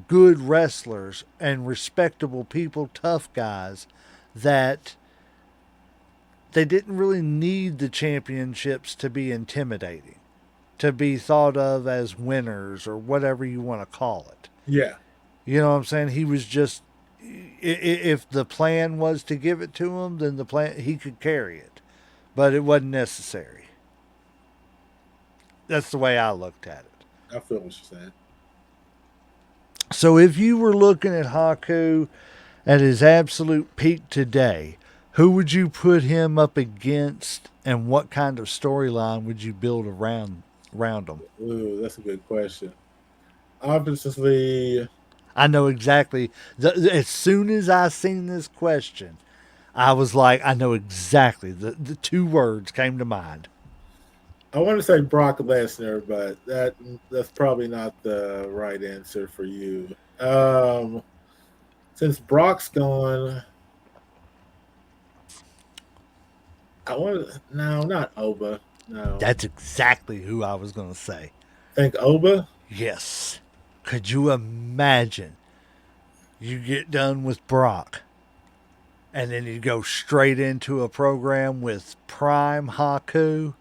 good wrestlers and respectable people, tough guys that they didn't really need the championships to be intimidating, to be thought of as winners or whatever you want to call it. Yeah. You know what I'm saying? He was just, if the plan was to give it to him, then he could carry it, but it wasn't necessary. That's the way I looked at it. I feel what you're saying. So if you were looking at Haku at his absolute peak today, who would you put him up against, and what kind of storyline would you build around him? Ooh, that's a good question. Obviously, I know exactly. As soon as I seen this question, I was like, I know exactly. The two words came to mind. I want to say Brock Lesnar, but that's probably not the right answer for you. Since Brock's gone, I want to no, not Oba. No, That's exactly who I was going to say. think Oba. Yes. Could you imagine? You get done with Brock, and then you go straight into a program with Prime Haku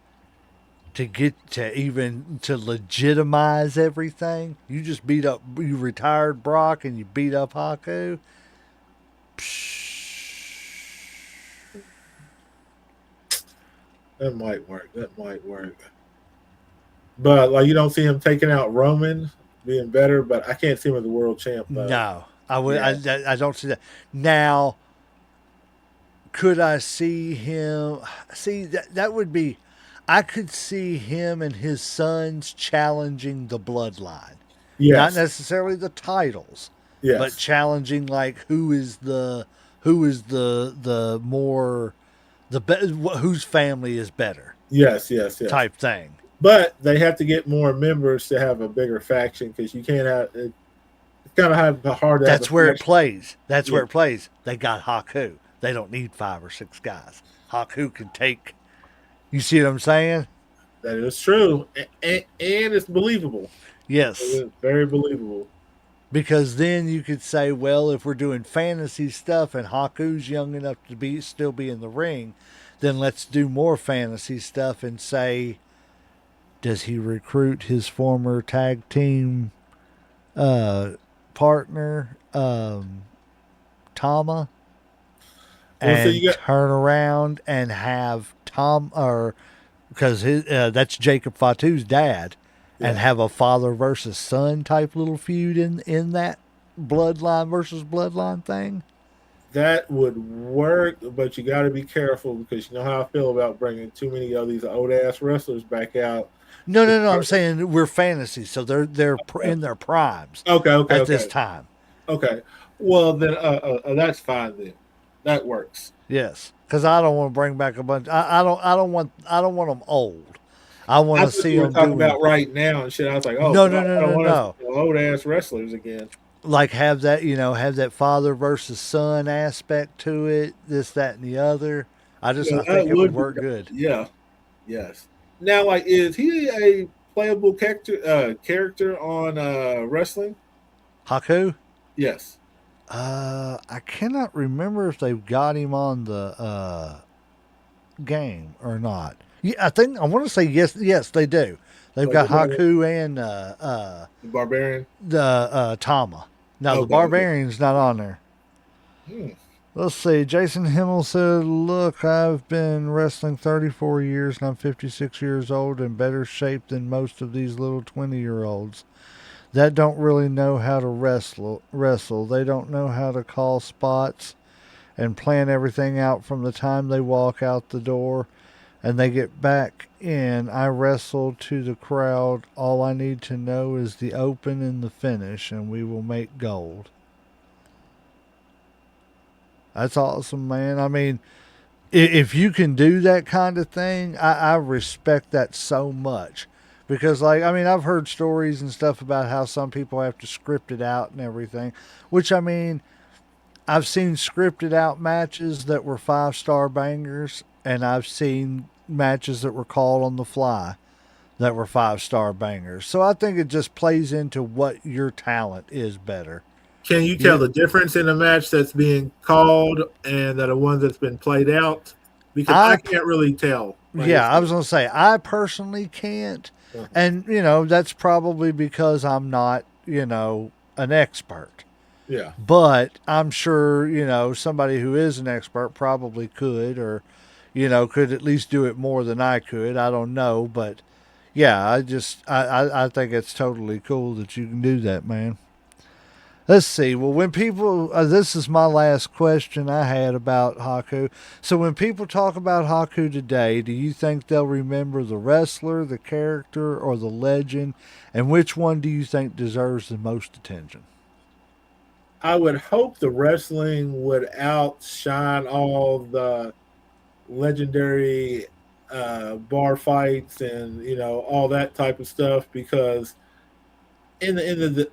to get to legitimize everything. You just you retired Brock and you beat up Haku. That might work. That might work. But like you don't see him taking out Roman being better, but I can't see him as the world champ. No, I would. Yeah. I don't see that now. Could I see him? See that would be. I could see him and his sons challenging the bloodline. Not Yes. necessarily the titles, but Yes. challenging like who is the more whose family is better Yes. Yes. Yes. type thing. But they have to get more members to have a bigger faction because you can't have it. It's kind of hard to have That's a where it faction. plays. That's where Yeah. it plays. They got Haku. They don't need 5 or 6 guys. Haku can take. You see what I'm saying? That is true, and it's believable. Yes. It is very believable. Because then you could say, well, if we're doing fantasy stuff and Haku's young enough to still be in the ring, then let's do more fantasy stuff and say, does he recruit his former tag team partner, Tama, Well, so and you got turn around and have because that's Jacob Fatu's dad, and yeah, have a father versus son type little feud in that bloodline versus bloodline thing. that would work, but you got to be careful because you know how I feel about bringing too many of these old ass wrestlers back out. No. I'm saying we're fantasy, so they're in their primes Okay, okay, at this okay, time. okay. Well, then that's fine. Then that works. Yes, because I don't want to bring back a bunch. I don't want them old. I want I to thought see you were them talking doing. about right now and shit. I was like, oh, No, God, no, no, I don't no, want us no. old ass wrestlers again. Like have that father versus son aspect to it. This, that, and the other. I Yeah, think that it would would be. work good. Yeah, yes. Now, like, is he a playable character on wrestling? Haku. Yes. I cannot remember if they've got him on the game or not. Yeah, I want to say yes. Yes, they do. They've Like got the Barbarian? Haku and The Barbarian? the Tama. Now the Okay, okay. Barbarian's not on there. Hmm. Let's see. Jason Himmel said, "Look, I've been wrestling 34 years and I'm 56 years old in better shape than most of these little 20-year-olds that don't really know how to wrestle. They don't know how to call spots and plan everything out from the time they walk out the door and they get back in. I wrestle to the crowd. All I need to know is the open and the finish, and we will make gold." That's awesome, man. I mean, if you can do that kind of thing, I respect that so much. Because, like, I mean, I've heard stories and stuff about how some people have to script it out and everything. Which, I mean, I've seen scripted out matches that were 5-star bangers, and I've seen matches that were called on the fly that were 5-star bangers. So I think it just plays into what your talent is better. Can you tell You, the difference in a match that's being called and that a one that's been played out? Because I I can't really tell. Like Yeah, it's I was gonna say I personally can't, uh-huh. and that's probably because I'm not an expert. Yeah. But I'm sure somebody who is an expert probably could, or could at least do it more than I could. I don't know, but yeah, I think it's totally cool that you can do that, man. Let's see. Well, when people, this is my last question I had about Haku. So, when people talk about Haku today, do you think they'll remember the wrestler, the character, or the legend? And which one do you think deserves the most attention? I would hope the wrestling would outshine all the legendary bar fights and all that type of stuff because in the end of the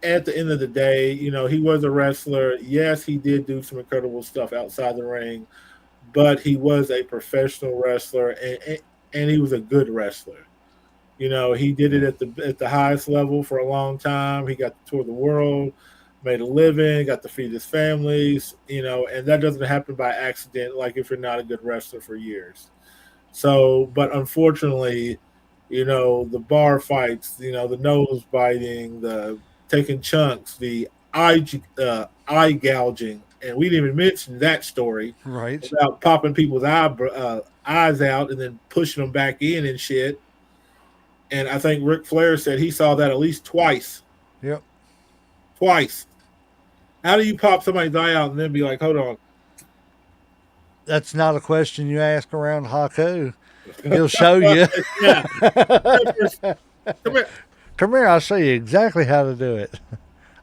at the end of the day, he was a wrestler. Yes, he did do some incredible stuff outside the ring, but he was a professional wrestler and he was a good wrestler. He did it Yeah. at the highest level for a long time. He got to tour the world, made a living, got to feed his families, and that doesn't happen by accident. Like if you're not a good wrestler for years. So, but unfortunately, the bar fights, the nose biting, the taking chunks, the eye gouging, and we didn't even mention that story Right. about popping people's eyes out and then pushing them back in and shit. And I think Ric Flair said he saw that at least twice. Yep. Twice. How do you pop somebody's eye out and then be like, hold on? That's not a question you ask around Haku. He'll show you. Yeah. Come here. Come here, I'll show you exactly how to do it.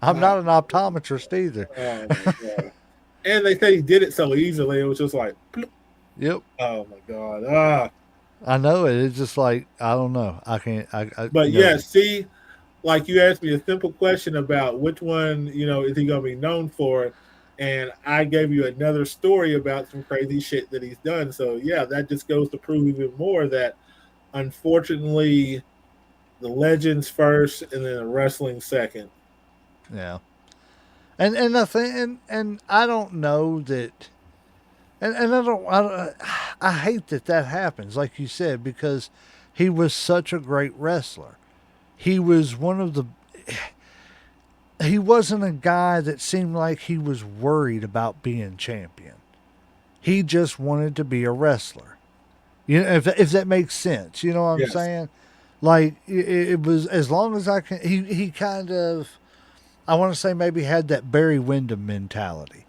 I'm Oh, not an optometrist either. oh my God. And they say he did it so easily. It was just like, bloop. Yep. Oh my God. Ah. I know it. It's just like I don't know. I can't. But yeah, no. see, like you asked me a simple question about which one, is he going to be known for? And I gave you another story about some crazy shit that he's done. So yeah, that just goes to prove even more that unfortunately the legends first and then the wrestling second. Yeah. And I think and I don't know that. And I hate that that happens, like you said, because he was such a great wrestler. He was one of the. He wasn't a guy that seemed like he was worried about being champion. He just wanted to be a wrestler. If that makes sense, you know what I'm Yes. saying? Like it was as long as I can. He kind of, I want to say, maybe had that Barry Windham mentality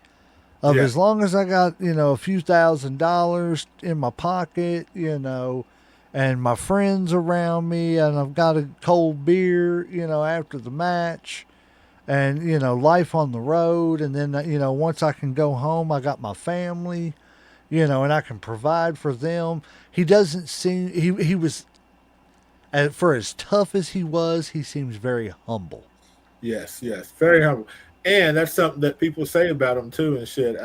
of Yeah. as long as I got a few $1,000s in my pocket, and my friends around me, and I've got a cold beer, after the match, and life on the road, and then once I can go home, I got my family, and I can provide for them. He doesn't seem he was for as tough as he seems very humble. Yes. Yes. Very humble. And that's something that people say about him too and shit.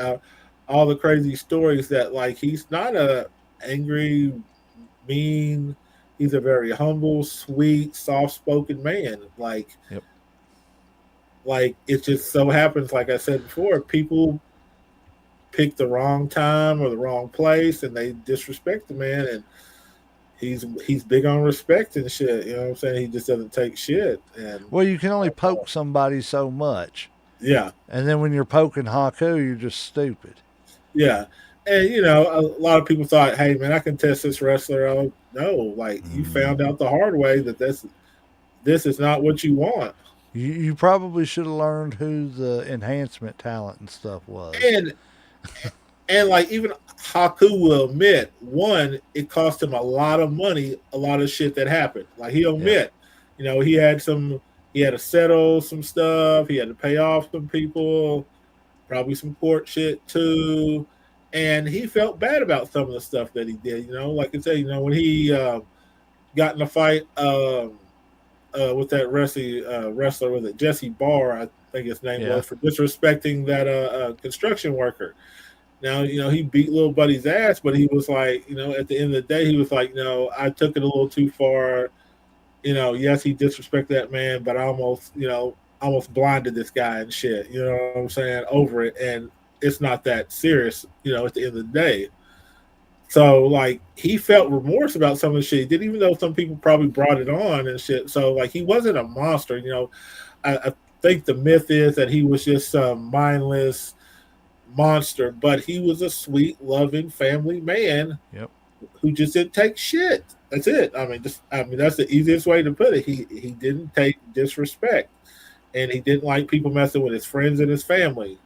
All the crazy stories that like he's not a angry, mean. He's a very humble, sweet, soft-spoken man. Yep. Like it just so happens, like I said before, people pick the wrong time or the wrong place, and they disrespect the man. And he's big on respect and shit. You know what I'm saying? He just doesn't take shit. And Well, you can only poke somebody so much. yeah, And then when you're poking Haku, you're just stupid. yeah. And you know, a lot of people thought, "Hey, man, I can test this wrestler." Oh no, like you found out the hard way that this is not what you want. You probably should have learned who the enhancement talent and stuff was. And like even Haku will admit, one, it cost him a lot of money, a lot of shit that happened. Like he'll Yeah. admit, you know, he had to settle some stuff, he had to pay off some people, probably some court shit too. And he felt bad about some of the stuff that he did. You know, like I said, you know, when he got in a fight with that wrestler, with it Jesse Barr, I think his name Yeah. was, for disrespecting that construction worker. Now, you know, he beat little buddy's ass, but he was like, you know, at the end of the day, he was like, you know, I took it a little too far. You know, yes, he disrespected that man, but I almost, you know, almost blinded this guy and shit. You know what I'm saying? Over it. And it's not that serious, you know, at the end of the day. So, like, he felt remorse about some of the shit he did, even though some people probably brought it on and shit. So, like, he wasn't a monster. You know, I think the myth is that he was just some mindless monster, but he was a sweet, loving family man. Yep. Who just didn't take shit. That's it. I mean, that's the easiest way to put it. He didn't take disrespect, and he didn't like people messing with his friends and his family.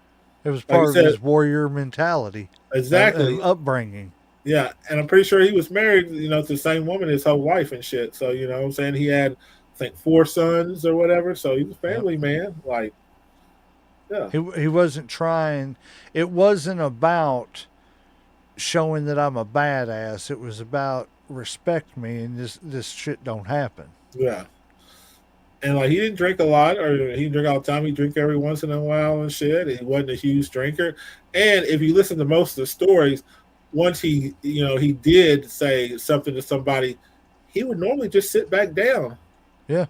It was Like I part of said, his warrior mentality, exactly. upbringing. Yeah, and I'm pretty sure he was married, you know, to the same woman his whole life and shit. So you know, what I'm saying he had, I think, 4 sons or whatever. So he was a Yep. family man. Like, yeah, He wasn't trying. It wasn't about showing that I'm a badass. It was about respect me and this shit don't happen. yeah. And like he didn't drink a lot, or he didn't drink all the time. He drink every once in a while and shit. He wasn't a huge drinker. And if you listen to most of the stories, once he, you know, he did say something to somebody, he would normally just sit back down. Yeah.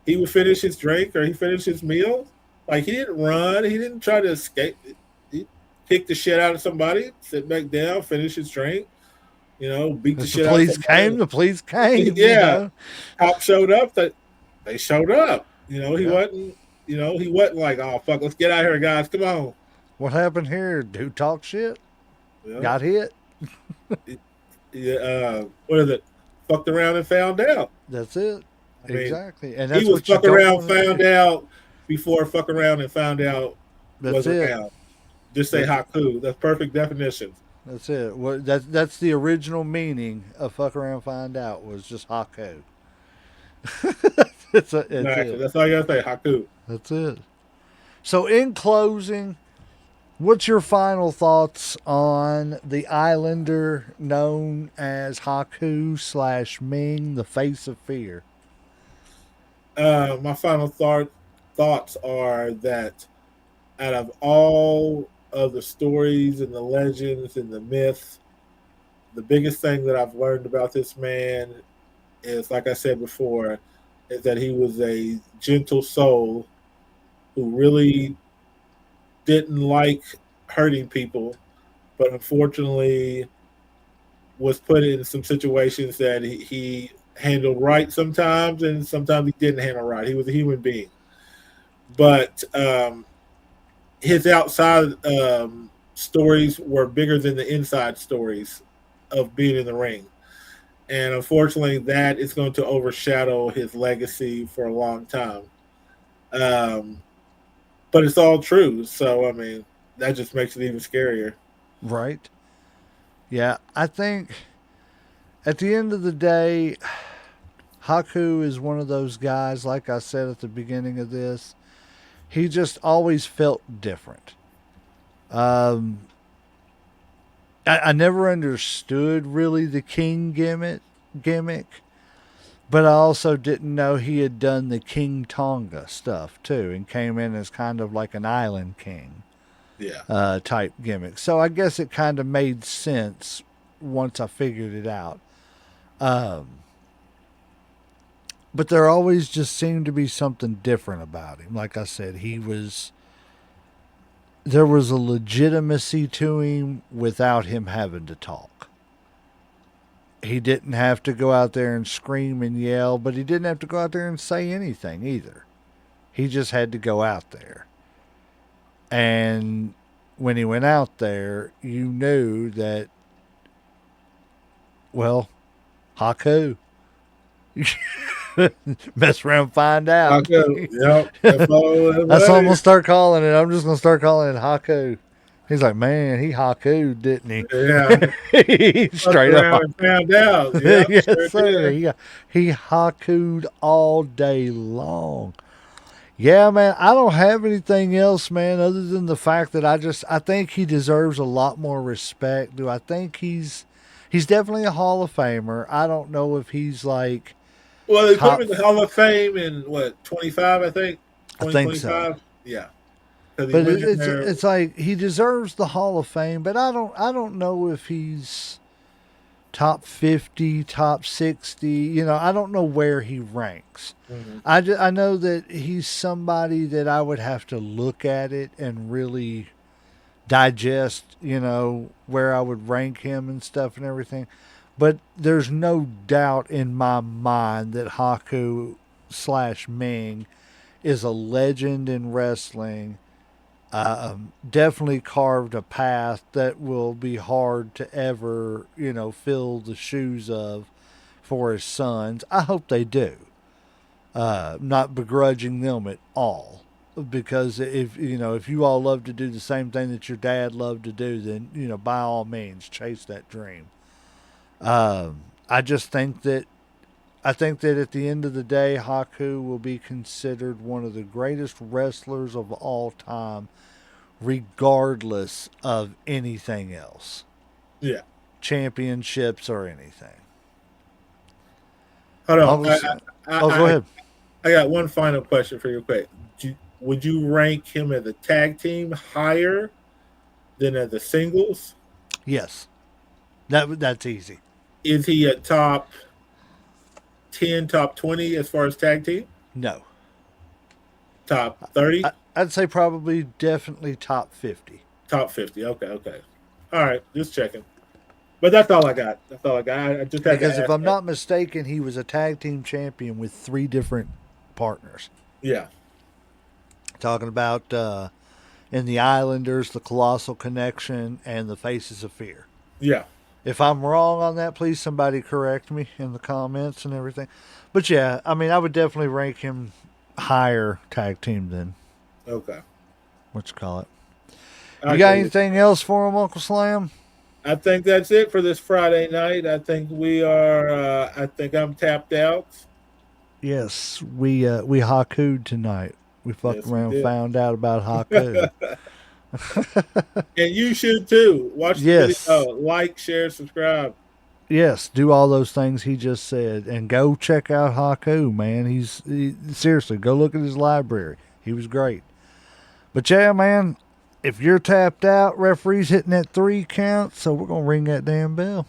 He would finish his drink or he finished his meal. Like he didn't run. He didn't try to escape. He kicked the shit out of somebody, sit back down, finish his drink. You know, beat the If the shit out of police somebody. came, the police came. Yeah, You know? cop showed up. They showed up. You know, he Yeah. wasn't. You know, he wasn't like, oh fuck, let's get out of here, guys. Come on. What happened here? Dude talk shit? You know? Got hit? Yeah, what is it? Fucked around and found out. That's it. I mean, Exactly. And that's he was what you fuck don't around, want to found do. out before fuck around and found out That's was it. around. Just say That's- Haku. That's perfect definition. That's it. That's the original meaning of fuck around find out was just Haku. It's Exactly. it. That's all you gotta say. Haku. That's it. So in closing, what's your final thoughts on the islander known as Haku/Ming, the face of fear? My final thoughts are that out of all of the stories and the legends and the myths, the biggest thing that I've learned about this man is, like I said before, is that he was a gentle soul who really didn't like hurting people, but unfortunately was put in some situations that he handled right sometimes, and sometimes he didn't handle right. He was a human being, but his outside stories were bigger than the inside stories of being in the ring. And unfortunately, that is going to overshadow his legacy for a long time. Um, but it's all true. So, I mean, that just makes it even scarier. Right? Yeah, I think at the end of the day, Haku is one of those guys, like I said at the beginning of this, he just always felt different. Um, I never understood really the king gimmick, but I also didn't know he had done the King Tonga stuff too, and came in as kind of like an island king Yeah. type gimmick. So I guess it kind of made sense once I figured it out. But there always just seemed to be something different about him. Like I said, there was a legitimacy to him without him having to talk. He didn't have to go out there and scream and yell, but he didn't have to go out there and say anything either. He just had to go out there. And when he went out there, you knew that, well, Haku. Mess around and find out. Haku. Yep. That's all That's what I'm going to start calling it. I'm just going to start calling it Haku. He's like, man, he Haku, didn't he? Yeah. He straight up. And found out. Yep, Yes, sure sir. did. He Haku'd all day long. Yeah, man, I don't have anything else, man, other than the fact that I think he deserves a lot more respect. Do I think he's definitely a Hall of Famer. I don't know if he's like Well, they put top. him in the Hall of Fame in what, 25, I think? I think so. 2025? Yeah. 'Cause he's But been in it's there- it's like he deserves the Hall of Fame, but I don't know if he's top 50, top 60. You know, I don't know where he ranks. I know that he's somebody that I would have to look at it and really digest, you know, where I would rank him and stuff and everything. But there's no doubt in my mind that Haku / Ming is a legend in wrestling. Definitely carved a path that will be hard to ever, you know, fill the shoes of for his sons. I hope they do. Not begrudging them at all, because if you all love to do the same thing that your dad loved to do, then by all means chase that dream. I just think that at the end of the day, Haku will be considered one of the greatest wrestlers of all time, regardless of anything else. Yeah. Championships or anything. Hold on. Go ahead. I got one final question for you, quick. Would you rank him as a tag team higher than as a singles? Yes. That's easy. Is he a top 10, top 20 as far as tag team? No. Top 30? I'd say probably definitely top 50. Top 50. Okay. All right, just checking. But that's all I got. I just had Because to if ask I'm that. not mistaken, he was a tag team champion with 3 different partners. Yeah. Talking about in the Islanders, the Colossal Connection, and the Faces of Fear. Yeah. If I'm wrong on that, please somebody correct me in the comments and everything. But yeah, I mean, I would definitely rank him higher tag team than Okay. what you call it. Okay. You got anything else for him, Uncle Slam? I think that's it for this Friday night. I think we are. I think I'm tapped out. Yes, we Haku'd tonight. We fucked Yes, we around, did. found out about Haku. And you should too. Watch the Yes. video. Like, share, subscribe. Yes, do all those things he just said, and go check out Haku, man. Seriously, go look at his library. He was great. But yeah, man, if you're tapped out, referee's hitting that 3 count, so we're gonna ring that damn bell.